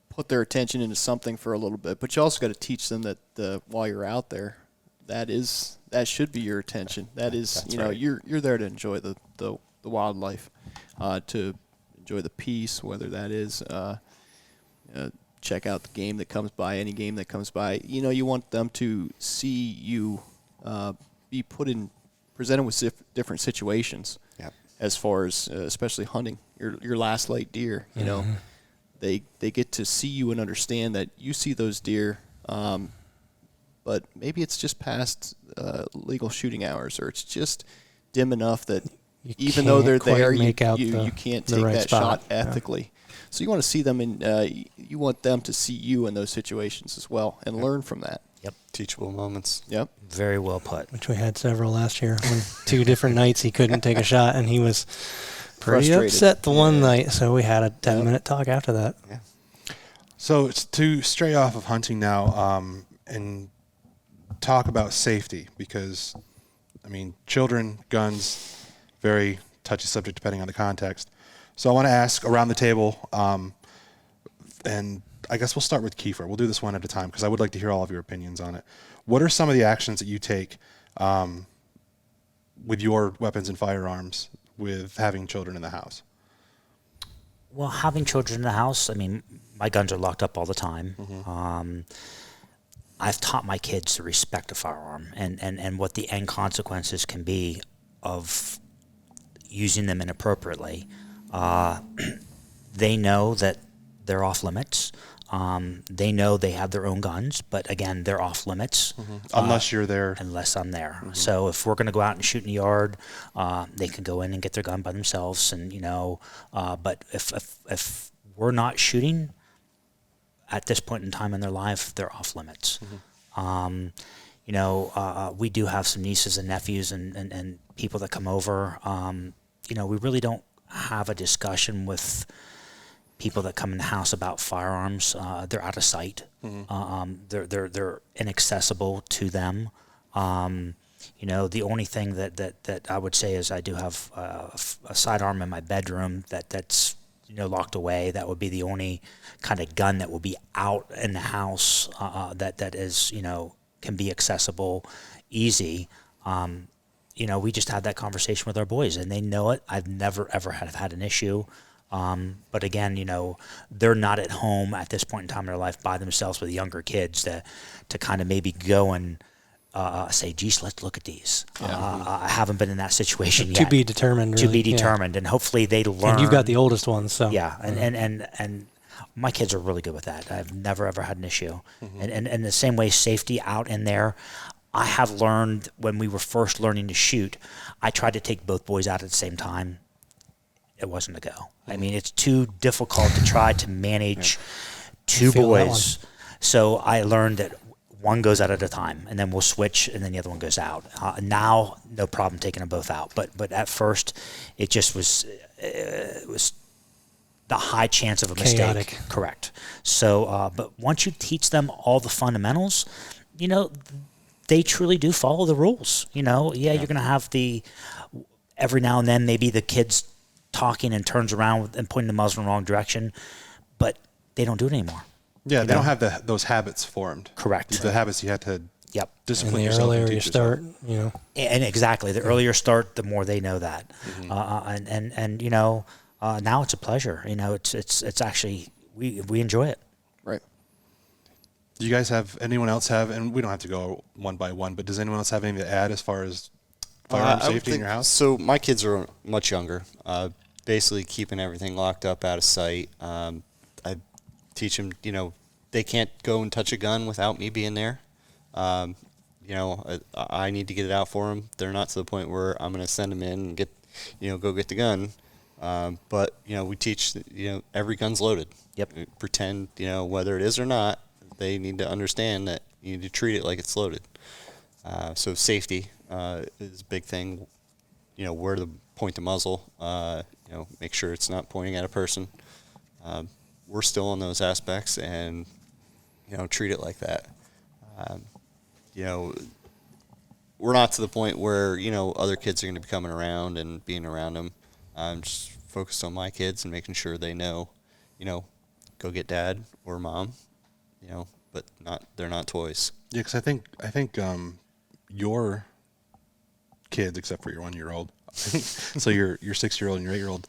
put their attention into something for a little bit, but you also got to teach them that while you're out there, that should be your attention. That's right. you're there to enjoy the wildlife, to enjoy the peace, whether that is check out the game that comes by, any game that comes by. You want them to see you be presented with different situations. Yep. As far as especially hunting your last light deer, they get to see you and understand that you see those deer but maybe it's just past legal shooting hours, or it's just dim enough that You even though they're can't quite there, make out you can't the take right that spot. shot ethically. So you want to see them you want them to see you in those situations as well and learn from that. Teachable moments. Yep. Very well put. Which we had several last year. When 2 different nights he couldn't take a shot, and he was pretty Frustrated. upset the one Yeah. night. So we had a 10-minute talk after that. Yeah. So to stray off of hunting now and talk about safety, because, I mean, children, guns, very touchy subject depending on the context. So I want to ask around the table, and I guess we'll start with Kiefer. We'll do this one at a time because I would like to hear all of your opinions on it. What are some of the actions that you take with your weapons and firearms with having children in the house? Well, having children in the house, I mean, my guns are locked up all the time. I've taught my kids to respect a firearm and what the end consequences can be of using them inappropriately. They know that they're off limits. They know they have their own guns, but again, they're off limits. Unless you're there. Unless I'm there. So if we're going to go out and shoot in the yard, they can go in and get their gun by themselves. And but if we're not shooting at this point in time in their life, they're off limits. We do have some nieces and nephews and people that come over. We really don't have a discussion with people that come in the house about firearms. They're out of sight. They're inaccessible to them. The only thing that I would say is I do have a sidearm in my bedroom that's locked away. That would be the only kind of gun that will be out in the house that is can be accessible, easy. We just had that conversation with our boys, and they know it. I've never ever had an issue. But again, they're not at home at this point in time in their life by themselves with younger kids to kind of maybe go and say, geez, let's look at these. I haven't been in that situation yet. To be determined. To really. be determined, and hopefully they learn. And you've got the oldest one, so. Yeah, and my kids are really good with that. I've never, ever had an issue. And the same way, safety out in there, I have learned when we were first learning to shoot, I tried to take both boys out at the same time. It wasn't a go. I mean, it's too difficult to try to manage two Feel that boys. So I learned that one goes out at a time, and then we'll switch, and then the other one goes out. Now, no problem taking them both out. But at first, it just was the high chance of a Chaotic. mistake. Correct. So, but once you teach them all the fundamentals, they truly do follow the rules. You're going to have every now and then maybe the kid's talking and turns around and pointing the muzzle in the wrong direction, but they don't do it anymore. Yeah, they don't have those habits formed. Correct. The habits you had to discipline And the yourself. earlier and you teach start, yourself. And exactly, the earlier start, the more they know that. Now it's a pleasure. It's actually we enjoy it. Right. Do you guys have, anyone else have, and we don't have to go one by one, but does anyone else have anything to add as far as firearm I would safety in your house? So my kids are much younger. Basically keeping everything locked up out of sight. I teach them, they can't go and touch a gun without me being there. I need to get it out for them. They're not to the point where I'm going to send them in and get, go get the gun. But we teach, every gun's loaded. Yep. We pretend, whether it is or not, they need to understand that you need to treat it like it's loaded. So safety is a big thing. Where to point the muzzle. Make sure it's not pointing at a person. We're still on those aspects, and treat it like that. We're not to the point where other kids are going to be coming around and being around them. I'm just focused on my kids and making sure they know, go get dad or mom, but they're not toys. Yeah, because I think your kids, except for your 1-year-old, so your 6-year-old and your 8-year-old,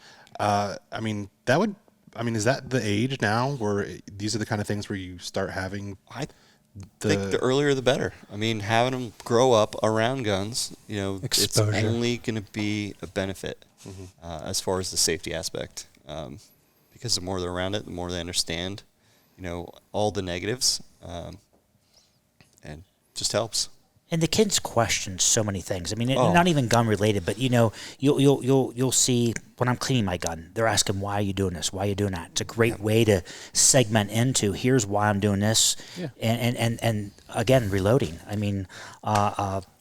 is that the age now where these are the kind of things where you start having? I think the earlier the better. Having them grow up around guns, Exposure. It's only going to be a benefit as far as the safety aspect. Because the more they're around it, the more they understand, all the negatives. And just helps. And the kids question so many things. I mean, not even gun related, but you'll see when I'm cleaning my gun, they're asking, "Why are you doing this? Why are you doing that?" It's a great way to segment into, here's why I'm doing this, and again, reloading. I mean,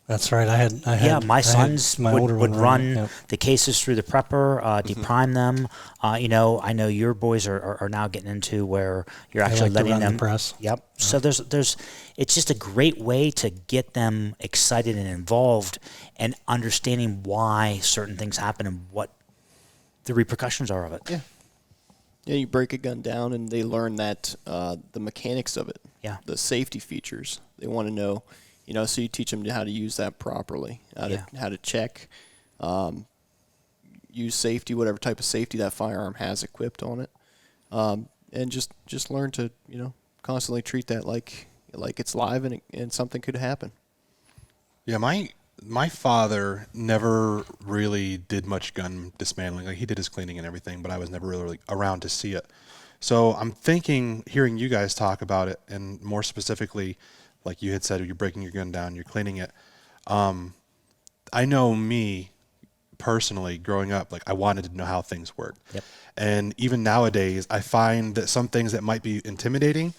that's right. I had my sons would run the cases through the prepper, deprime them. I know your boys are now getting into where you're actually letting them press. Yep. So there's it's just a great way to get them excited and involved and understanding why certain things happen and what the repercussions are of it. Yeah. Yeah, you break a gun down and they learn that the mechanics of it. Yeah. The safety features. They want to know, so you teach them how to use that properly, how to check, use safety, whatever type of safety that firearm has equipped on it, and just learn to constantly treat that like it's live and something could happen. Yeah, my father never really did much gun dismantling. Like, he did his cleaning and everything, but I was never really around to see it. So I'm thinking, hearing you guys talk about it, and more specifically, like you had said, you're breaking your gun down, you're cleaning it. I know me personally, growing up, like, I wanted to know how things work. Yep. And even nowadays, I find that some things that might be intimidating,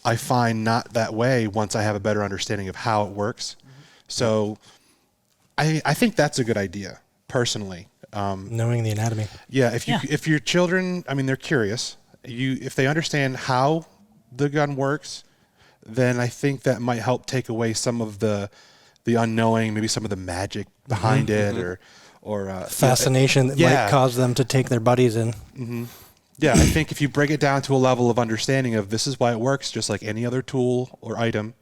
I find not that way once I have a better understanding of how it works. So I think that's a good idea, personally. Knowing the anatomy. Yeah, if your children, I mean, they're curious, if they understand how the gun works, then I think that might help take away some of the unknowing, maybe some of the magic behind it, or fascination that might cause them to take their buddies in. Mm-hmm. Yeah, I think if you break it down to a level of understanding of this is why it works, just like any other tool or item,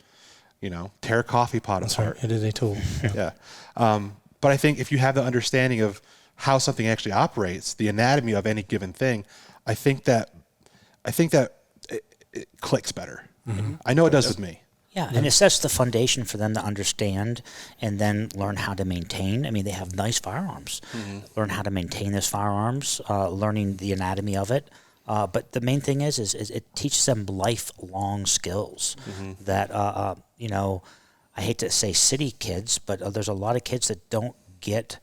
tear a coffee pot apart. Right. It is a tool. Yeah. But I think if you have the understanding of how something actually operates, the anatomy of any given thing, I think that it clicks better. Mm-hmm. I know it does with me. Yeah, and it sets the foundation for them to understand and then learn how to maintain. I mean, they have nice firearms. Mm-hmm. Learn how to maintain those firearms, learning the anatomy of it. But the main thing is it teaches them lifelong skills that, I hate to say city kids, but there's a lot of kids that don't get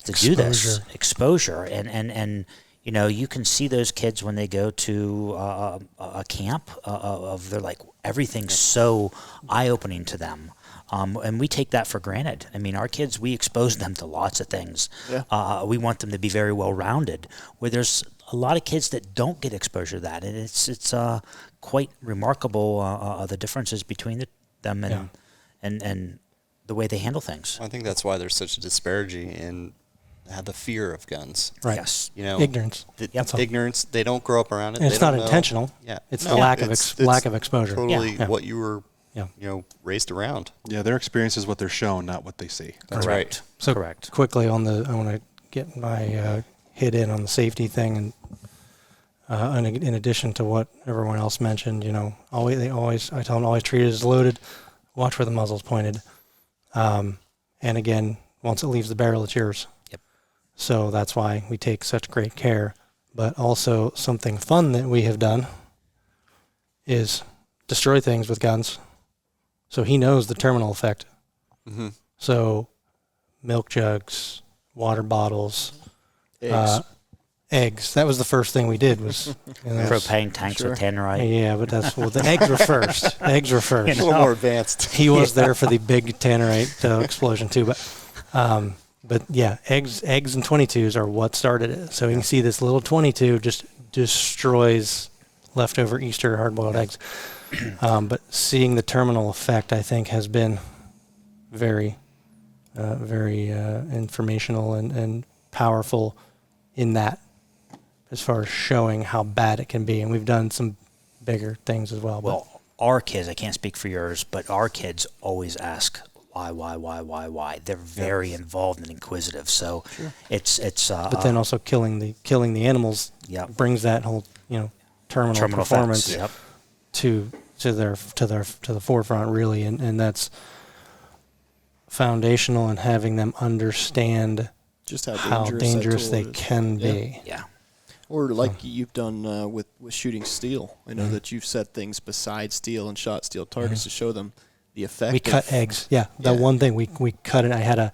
to do this exposure. And you can see those kids when they go to a camp they're like, everything's so eye-opening to them. And we take that for granted. I mean, our kids, we expose them to lots of things. Yeah. We want them to be very well-rounded, where there's a lot of kids that don't get exposure to that. And it's quite remarkable the differences between them and the way they handle things. I think that's why there's such a disparity in the fear of guns. Right. Yes. Ignorance. Ignorance. They don't grow up around it. And it's they not don't know. intentional. Yeah. It's the lack of exposure. Totally what you were, raised around. Yeah, their experience is what they're shown, not what they see. That's right. So correct. Quickly I want to get my hit in on the safety thing, and in addition to what everyone else mentioned, I tell them always treat it as loaded. Watch where the muzzle's pointed. And again, once it leaves the barrel, it's yours. Yep. So that's why we take such great care. But also something fun that we have done is destroy things with guns. So he knows the terminal effect. Mm-hmm. So milk jugs, water bottles, eggs. That was the first thing we did was propane tanks with tannerite. Yeah, but the eggs were first. Eggs were first. A little more advanced. He was there for the big tannerite explosion too, but yeah, eggs and 22s are what started it. So you can see this little 22 just destroys leftover Easter hard-boiled eggs. But seeing the terminal effect, I think, has been very, very informational and powerful in that, as far as showing how bad it can be. And we've done some bigger things as well. Well, our kids, I can't speak for yours, but our kids always ask why. They're very involved and inquisitive. So it's but then also killing the animals brings that whole terminal performance to the forefront, really, and that's foundational in having them understand just how dangerous they can be. Yeah. Or like you've done with shooting steel. I know that you've set things beside steel and shot steel targets to show them the effect. We cut eggs. Yeah, that one thing we cut it. I had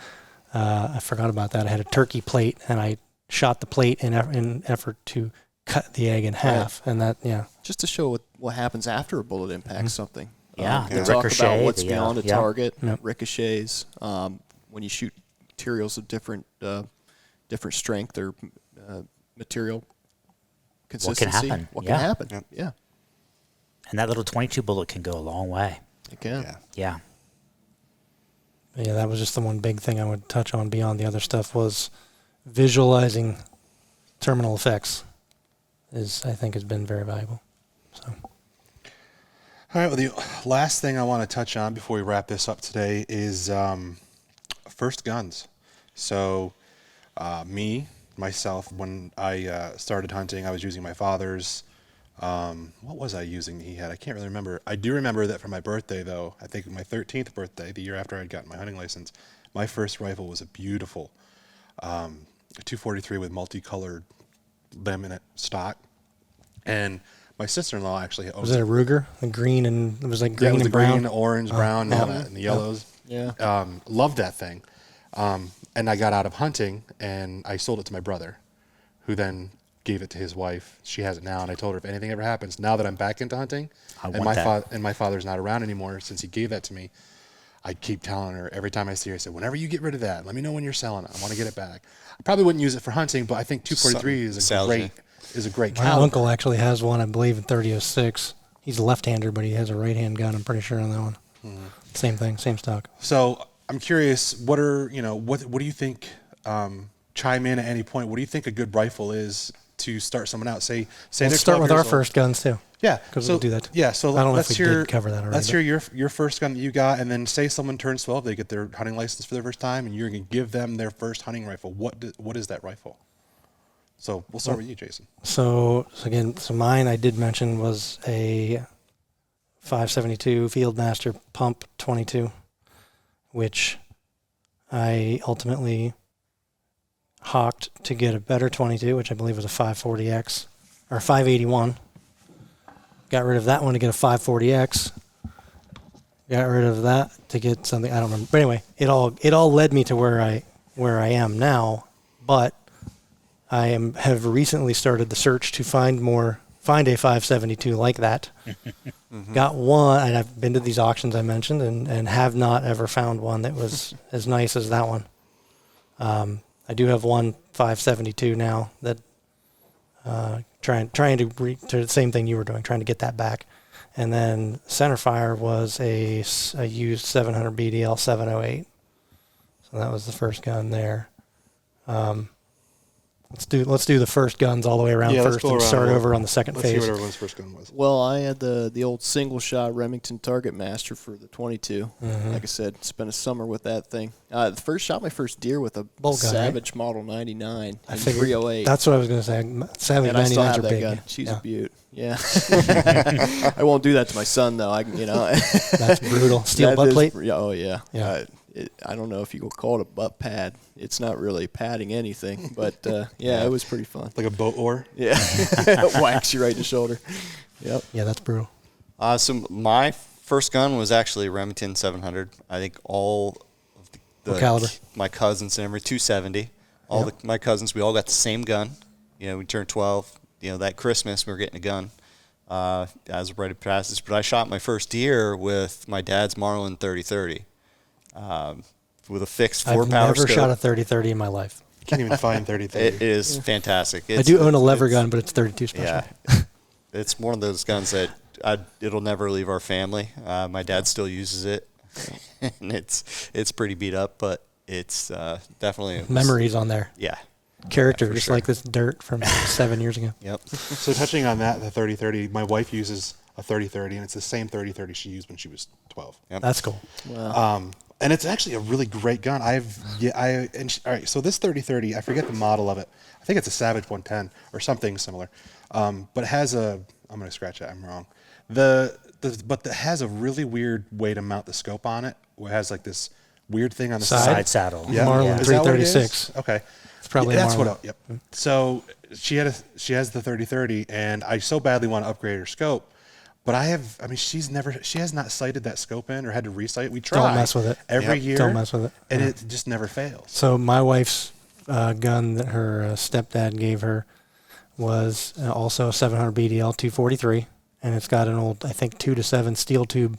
I forgot about that. I had a turkey plate, and I shot the plate in effort to cut the egg in half, and that just to show what happens after a bullet impacts something. Yeah, They the talk ricochet, about what's beyond a target, Yep. ricochets. When you shoot materials of different strength or material consistency, what can happen? Yep. Yeah, And that little 22 bullet can go a long way. it can. Yeah. Yeah, that was just the one big thing I would touch on beyond the other stuff was visualizing terminal effects I think has been very valuable. So. All right, well, the last thing I want to touch on before we wrap this up today is first guns. So myself, when I started hunting, I was using my father's. What was I using he had? I can't really remember. I do remember that for my birthday, though, I think my 13th birthday, the year after I'd gotten my hunting license, my first rifle was a beautiful 243 with multicolored laminate stock. And my sister-in-law actually owned. Was it a Ruger? The green and it was like green it was and the brown. green, orange, brown, and all that, and the yellows. Yeah. Loved that thing. And I got out of hunting, and I sold it to my brother, who then gave it to his wife. She has it now, and I told her if anything ever happens, now that I'm back into hunting, and my father's not around anymore since he gave that to me, I keep telling her every time I see her, I said, whenever you get rid of that, let me know when you're selling it. I want to get it back. I probably wouldn't use it for hunting, but I think 243 is a great My caliber. uncle actually has one, I believe, in 30-06. He's a left-hander, but he has a right-hand gun. I'm pretty sure on that one. Mm-hmm. Same thing, same stock. So I'm curious, what do you think? Chime in at any point. What do you think a good rifle is to start someone out? Say Let's start with our first guns too. Yeah, because we'll do that. Yeah, so I don't know if we did cover that already. Let's hear your first gun that you got, and then say someone turns 12, they get their hunting license for the first time, and you're going to give them their first hunting rifle. What is that rifle? So we'll start with you, Jason. So mine I did mention was a 572 Fieldmaster Pump 22, which I ultimately hawked to get a better 22, which I believe was a 540X or 581. Got rid of that one to get a 540X. Got rid of that to get something I don't remember. But anyway, it all led me to where I am now. But I have recently started the search to find a 572 like that. Mm-hmm. Got one, and I've been to these auctions I mentioned, and have not ever found one that was as nice as that one. I do have one 572 now that trying to the same thing you were doing, trying to get that back. And then centerfire was a used 700 BDL 708. So that was the first gun there. Let's do the first guns all the way around first and start over on the second phase. Let's see what everyone's first gun was. Well, I had the old single shot Remington Target Master for the 22. Mm-hmm. Like I said, spent a summer with that thing. Shot my first deer with a Savage Model 99 in 308. That's what I was going to say. Savage 99s are big. Gun. She's a beaut. Yeah. I won't do that to my son though. That's brutal. Steel butt plate. Oh yeah. Yeah. I don't know if you could call it a butt pad. It's not really padding anything, but it was pretty fun. Like a boat oar? Yeah. It whacks you right in the shoulder. Yep. Yeah, that's brutal. So my first gun was actually a Remington 700. I think all of the caliber? My cousins and every 270. My cousins, we all got the same gun. We turned 12. That Christmas we were getting a gun as a rite of passage. But I shot my first deer with my dad's Marlin 30-30. With a fixed 4-power scope. I've never shot a 30-30 in my life. You can't even find 30-30. It is fantastic. I do own a lever gun, but it's 32 special. Yeah. It's one of those guns that it'll never leave our family. My dad still uses it, and it's pretty beat up, but it's definitely memories on there. Yeah. Character, just like this dirt from 7 years ago. Yep. So touching on that, the 30-30, my wife uses a 30-30, and it's the same 30-30 she used when she was 12. Yep. That's cool. Wow. And it's actually a really great gun. all right. So this 30-30, I forget the model of it. I think it's a Savage 110 or something similar. But it has I'm going to scratch it. I'm wrong. But it has a really weird way to mount the scope on it, where it has like this weird thing on the side saddle. Yeah. Marlin 336. Okay. It's probably that's Marlin. Yep. So she has the 30-30, and I so badly want to upgrade her scope, But I mean, she has not sighted that scope in or had to resight. We try. Don't mess with it. Every year. Don't mess with it. And it just never fails. So my wife's gun that her stepdad gave her was also a 700 BDL 243, and it's got an old, I think, 2-7 steel tube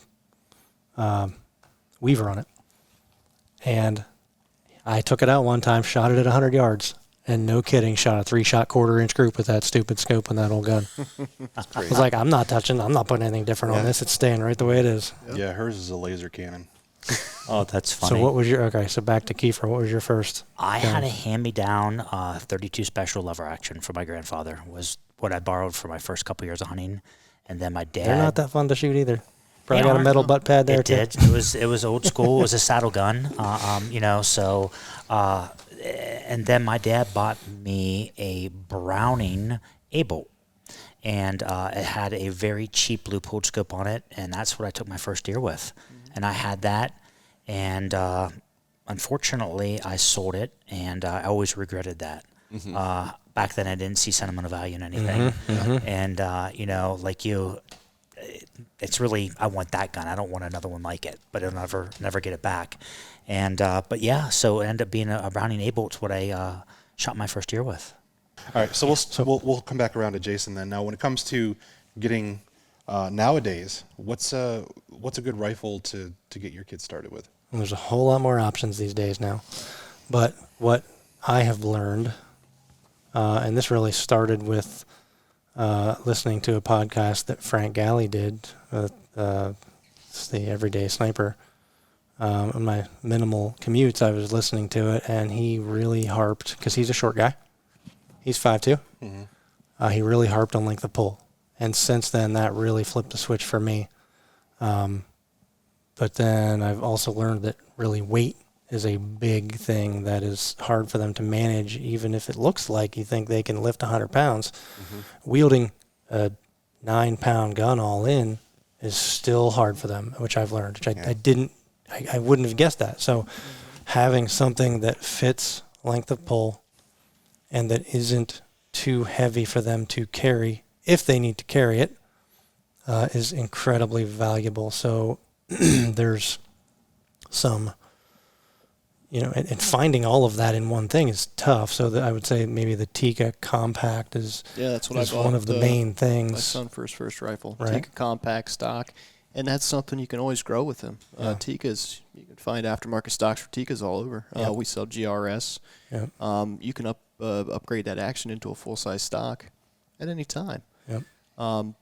weaver on it. And I took it out one time, shot it at 100 yards, and no kidding, shot a 3-shot quarter-inch group with that stupid scope and that old gun. I was like, I'm not putting anything different on this. It's staying right the way it is. Yep. Yeah, hers is a laser cannon. Oh, that's funny. So what was so back to Kiefer, what was your first? I had a hand-me-down 32 special lever action from my grandfather. Was what I borrowed for my first couple years of hunting, and then my dad. They're not that fun to shoot either. Probably They got a aren't. metal butt pad there too. It did. It was old school. It was a saddle gun. So, and then my dad bought me a Browning A-bolt, and it had a very cheap loop-holed scope on it, and that's what I took my first deer with. And I had that, and unfortunately, I sold it, and I always regretted that. Back then, I didn't see sentimental value in anything, and like you, it's really, I want that gun. I don't want another one like it, but I'll never get it back. And but yeah, so it ended up being a Browning A-bolt's what I shot my first deer with. All right, so we'll come back around to Jason then. Now, when it comes to getting nowadays, what's a good rifle to get your kids started with? And there's a whole lot more options these days now. But what I have learned, and this really started with listening to a podcast that Frank Galley did, it's the Everyday Sniper. On my minimal commutes, I was listening to it, and he really harped, because he's a short guy. He's 5'2". He really harped on length of pull. And since then, that really flipped the switch for me. But then I've also learned that really weight is a big thing that is hard for them to manage, even if it looks like you think they can lift 100 pounds. Wielding a 9-pound gun all in is still hard for them, which I've learned, which I wouldn't have guessed that. So having something that fits length of pull and that isn't too heavy for them to carry, if they need to carry it, is incredibly valuable. So there's some, and finding all of that in one thing is tough. So I would say maybe the Tikka Compact is that's what is I bought one of the main things. My son for his first rifle, Right. Tikka Compact stock, and that's something you can always grow with him. Tikkas, you can find aftermarket stocks for Tikkas all over. We sell GRS. Yep. You can upgrade that action into a full-size stock at any time. Yep.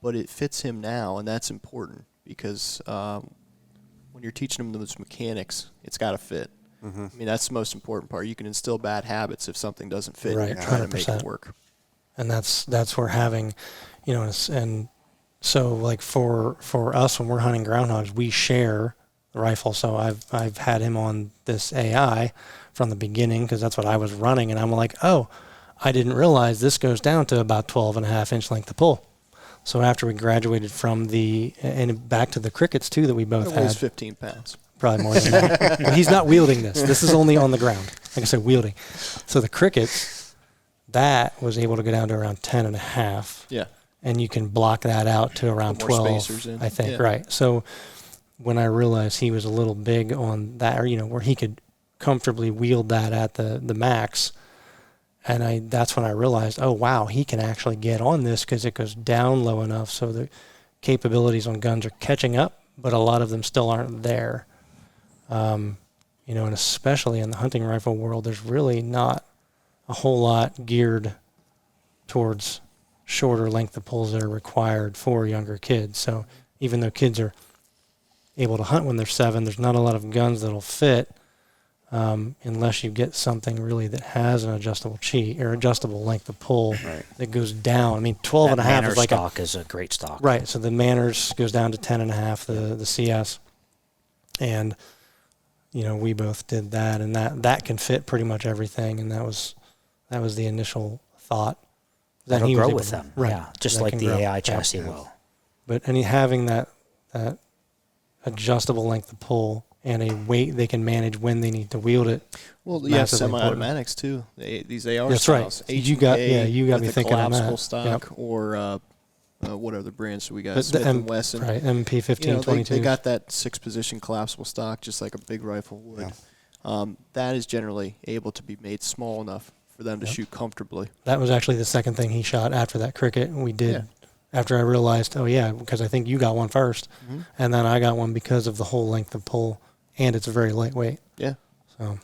But it fits him now, and that's important because when you're teaching him those mechanics, it's got to fit. I mean, that's the most important part. You can instill bad habits if something doesn't fit. Right, You're trying to make 100%. it work. And that's where having, and so like for us when we're hunting groundhogs, we share the rifle. So I've had him on this AI from the beginning because that's what I was running, and I'm like, oh, I didn't realize this goes down to about 12.5-inch length of pull. So after we graduated from and back to the crickets too that we both It weighs had, 15 pounds. probably more than that. But he's not wielding this. This is only on the ground. Like I said, wielding. So the crickets, that was able to go down to around 10.5. Yeah. And you can block that out to around Put more 12, spacers in. I think, Yeah. right. So when I realized he was a little big on that, or, where he could comfortably wield that at the max, and that's when I realized, oh, wow, he can actually get on this because it goes down low enough so the capabilities on guns are catching up, but a lot of them still aren't there. And especially in the hunting rifle world, there's really not a whole lot geared towards shorter length of pulls that are required for younger kids. So even though kids are able to hunt when they're 7, there's not a lot of guns that'll fit unless you get something really that has an adjustable adjustable length of pull that goes down. I mean, 12.5 Manners is like stock is a great stock. Right. So the Manners goes down to 10.5, the CS. And, we both did that, and that can fit pretty much everything. And that was the initial thought. That'll he was grow able with to- them. Right. Yeah, just That like can the grow. AI Yeah. chassis will. But having that adjustable length of pull and a weight they can manage when they need to wield it. Well, yeah, Massively important. semi-automatics too. These AR That's right. styles. You got HPK me with thinking on collapsible that. stock, Yep. or what other brands do we got? The Smith and Wesson. Right, MP 1522. They got that 6-position collapsible stock, just like a big rifle would. Yeah. That is generally able to be made small enough for them to shoot comfortably. That was actually the second thing he shot after that cricket. We did, after I realized, because I think you got one first, and then I got one because of the whole length of pull, and it's very lightweight. Yeah. So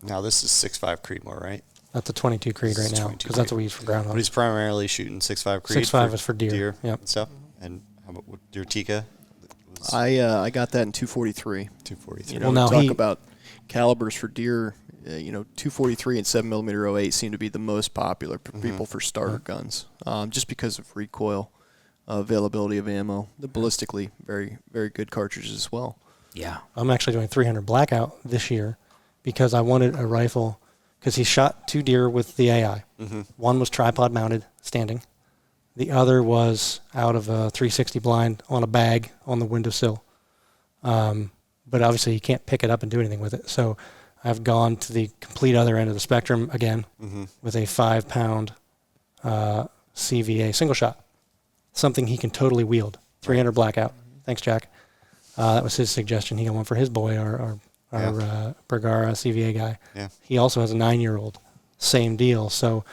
Now this is 6.5 Creedmoor, right? that's a 22 Creed right now, because that's what we use for ground But he's hunts. primarily shooting 6.5 Creed. 6.5 is for deer. Yep. And stuff. And how about with your Tika? I got that in 243. 243. You know, Well, now talk about calibers for deer. 243 and 7mm 08 seem to be the most popular for people for starter guns, just because of recoil, availability of ammo. The ballistically very, very good cartridges as well. Yeah. I'm actually doing 300 Blackout this year because I wanted a rifle, because he shot 2 deer with the AI. One was tripod mounted, standing. The other was out of a 360 blind on a bag on the windowsill. But obviously you can't pick it up and do anything with it. So I've gone to the complete other end of the spectrum again with a 5-pound CVA single shot, something he can totally wield. 300 Blackout. Thanks, Jack. That was his suggestion. He got one for his boy, our Bergara CVA guy. Yeah. He also has a 9-year-old. Same deal. So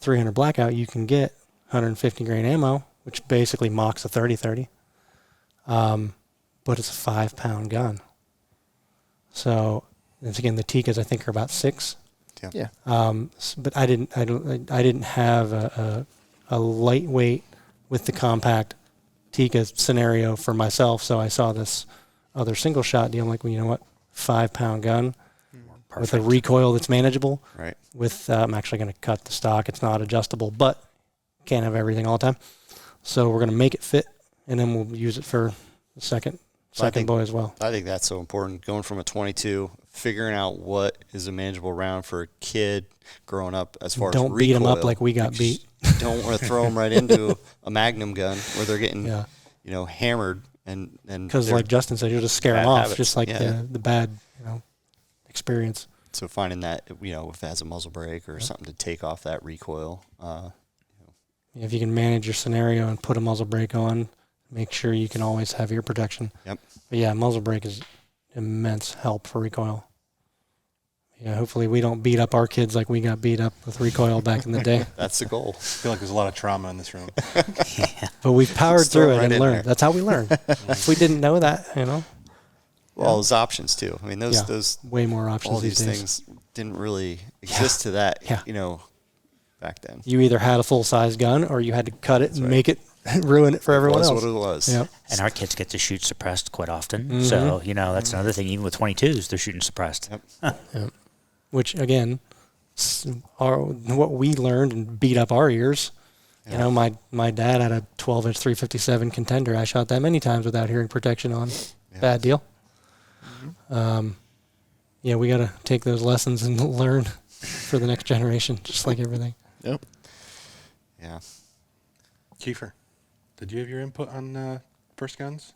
300 Blackout, you can get 150 grain ammo, which basically mocks a 30-30. But it's a 5-pound gun. So, and again, the Tikas I think are about 6. Yeah. But I didn't have a lightweight with the compact Tika scenario for myself. So I saw this other single shot deal. I'm like, well, you know what? 5-pound gun with a recoil that's manageable. Right. With I'm actually going to cut the stock. It's not adjustable, but can't have everything all the time. So we're going to make it fit, and then we'll use it for the second boy as well. I think that's so important. Going from a 22, figuring out what is a manageable round for a kid growing up as far as recoil. Don't beat them up like we got beat. Don't want to throw them right into a Magnum gun where they're getting, hammered and because like Justin said, you'll just scare them off, habits. just like the bad experience. So finding that if it has a muzzle brake or something to take off that recoil. If you can manage your scenario and put a muzzle brake on, make sure you can always have ear protection. Yep. But yeah, muzzle brake is immense help for recoil. Yeah, hopefully we don't beat up our kids like we got beat up with recoil back in the day. That's the goal. I feel like there's a lot of trauma in this room. But we've powered Just throw through it it right and in learned. there. That's how we learn. If we didn't know that, Well, there's options too. I mean, those way more options all these these days. things didn't really exist to that, Yeah. back then. You either had a full-size gun or you had to cut it and make it ruin it for everyone That's else. what it was. Yep. And our kids get to shoot suppressed quite often. So, that's another thing. Even with 22s, they're shooting suppressed. Yep. Which, again, what we learned and beat up our ears. Yeah. My dad had a 12-inch 357 Contender. I shot that many times without hearing protection on. Yeah. Bad deal. We got to take those lessons and learn for the next generation, just like everything. Yep. Yeah. Kiefer, did you have your input on first guns?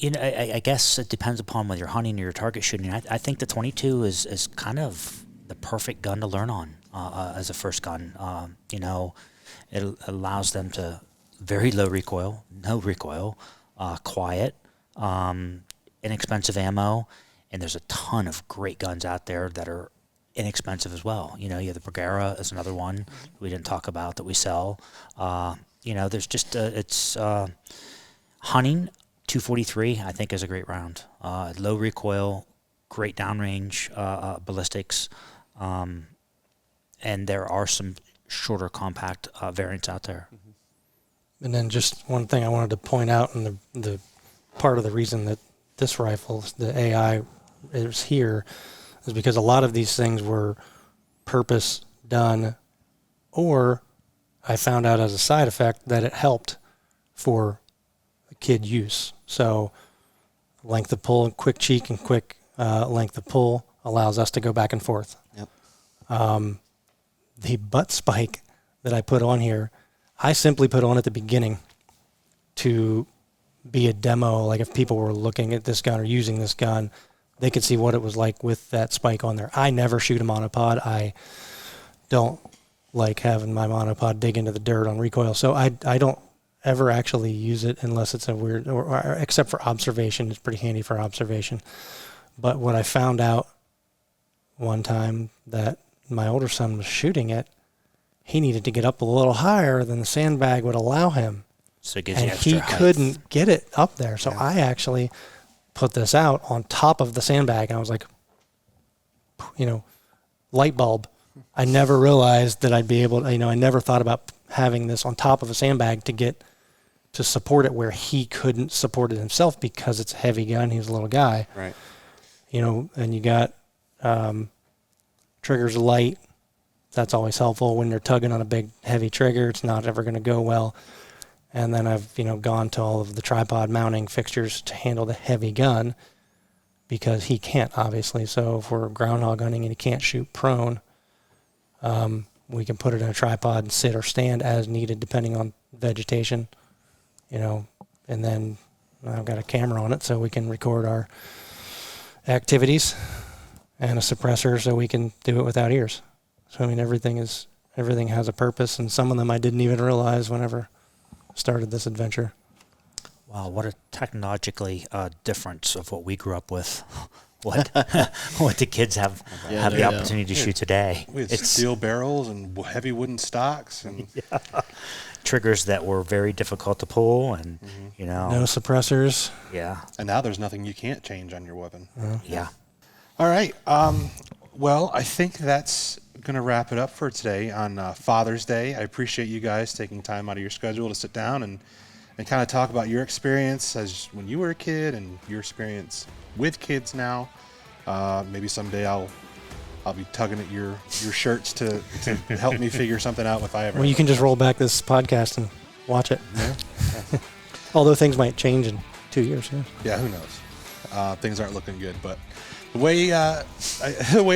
I guess it depends upon whether you're hunting or you're target shooting. I think the 22 is kind of the perfect gun to learn on as a first gun. It allows them to very low recoil, no recoil, quiet, inexpensive ammo, and there's a ton of great guns out there that are inexpensive as well. You have the Bergara is another one we didn't talk about that we sell. There's just it's hunting. 243, I think, is a great round. Low recoil, great downrange ballistics, and there are some shorter compact variants out there. And then just one thing I wanted to point out, and the part of the reason that this rifle, the AI, is here, is because a lot of these things were purpose done, or I found out as a side effect that it helped for kid use. So length of pull and quick cheek and quick length of pull allows us to go back and forth. Yep. The butt spike that I put on here, I simply put on at the beginning to be a demo. Like if people were looking at this gun or using this gun, they could see what it was like with that spike on there. I never shoot a monopod. I don't like having my monopod dig into the dirt on recoil. So I don't ever actually use it unless it's a weird, or except for observation. It's pretty handy for observation. But what I found out one time that my older son was shooting it, he needed to get up a little higher than the sandbag would allow him. So it gives you And extra he height. couldn't get it up there. So I actually put this out on top of the sandbag. And I was like, light bulb. I never realized that I'd be able to, I never thought about having this on top of a sandbag to support it where he couldn't support it himself because it's a heavy gun. He's a little guy. Right. And you got triggers light. That's always helpful when you're tugging on a big heavy trigger. It's not ever going to go well. And then I've gone to all of the tripod mounting fixtures to handle the heavy gun because he can't, obviously. So if we're groundhog hunting and he can't shoot prone, we can put it in a tripod and sit or stand as needed depending on vegetation, and then I've got a camera on it so we can record our activities and a suppressor so we can do it without ears. So everything has a purpose, and some of them I didn't even realize whenever I started this adventure. Wow, what a technologically difference of what we grew up with. What the kids have the opportunity to shoot today. We had steel barrels and heavy wooden stocks and triggers that were very difficult to pull, and No suppressors. Yeah. And now there's nothing you can't change on your weapon. Yeah. All right. Well, I think that's going to wrap it up for today on Father's Day. I appreciate you guys taking time out of your schedule to sit down and kind of talk about your experience as when you were a kid and your experience with kids now. Maybe someday I'll be tugging at your shirts to help me figure something out if I ever. Well, you can just roll back this podcast and watch it. Yeah. Although things might change in 2 years. Yeah, who knows? Things aren't looking good, but the way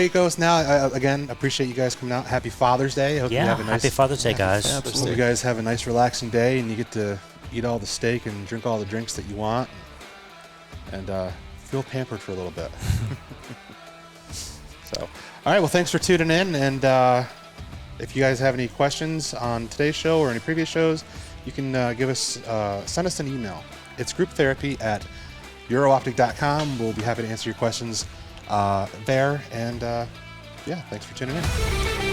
it goes now, I again appreciate you guys coming out. Happy Father's Day. I hope you have a nice Happy Father's Day, guys. Hope you guys have a nice relaxing day and you get to eat all the steak and drink all the drinks that you want and feel pampered for a little bit. So, all right. Well, thanks for tuning in. And if you guys have any questions on today's show or any previous shows, you can send us an email. It's grouptherapy@eurooptic.com. We'll be happy to answer your questions there. And thanks for tuning in.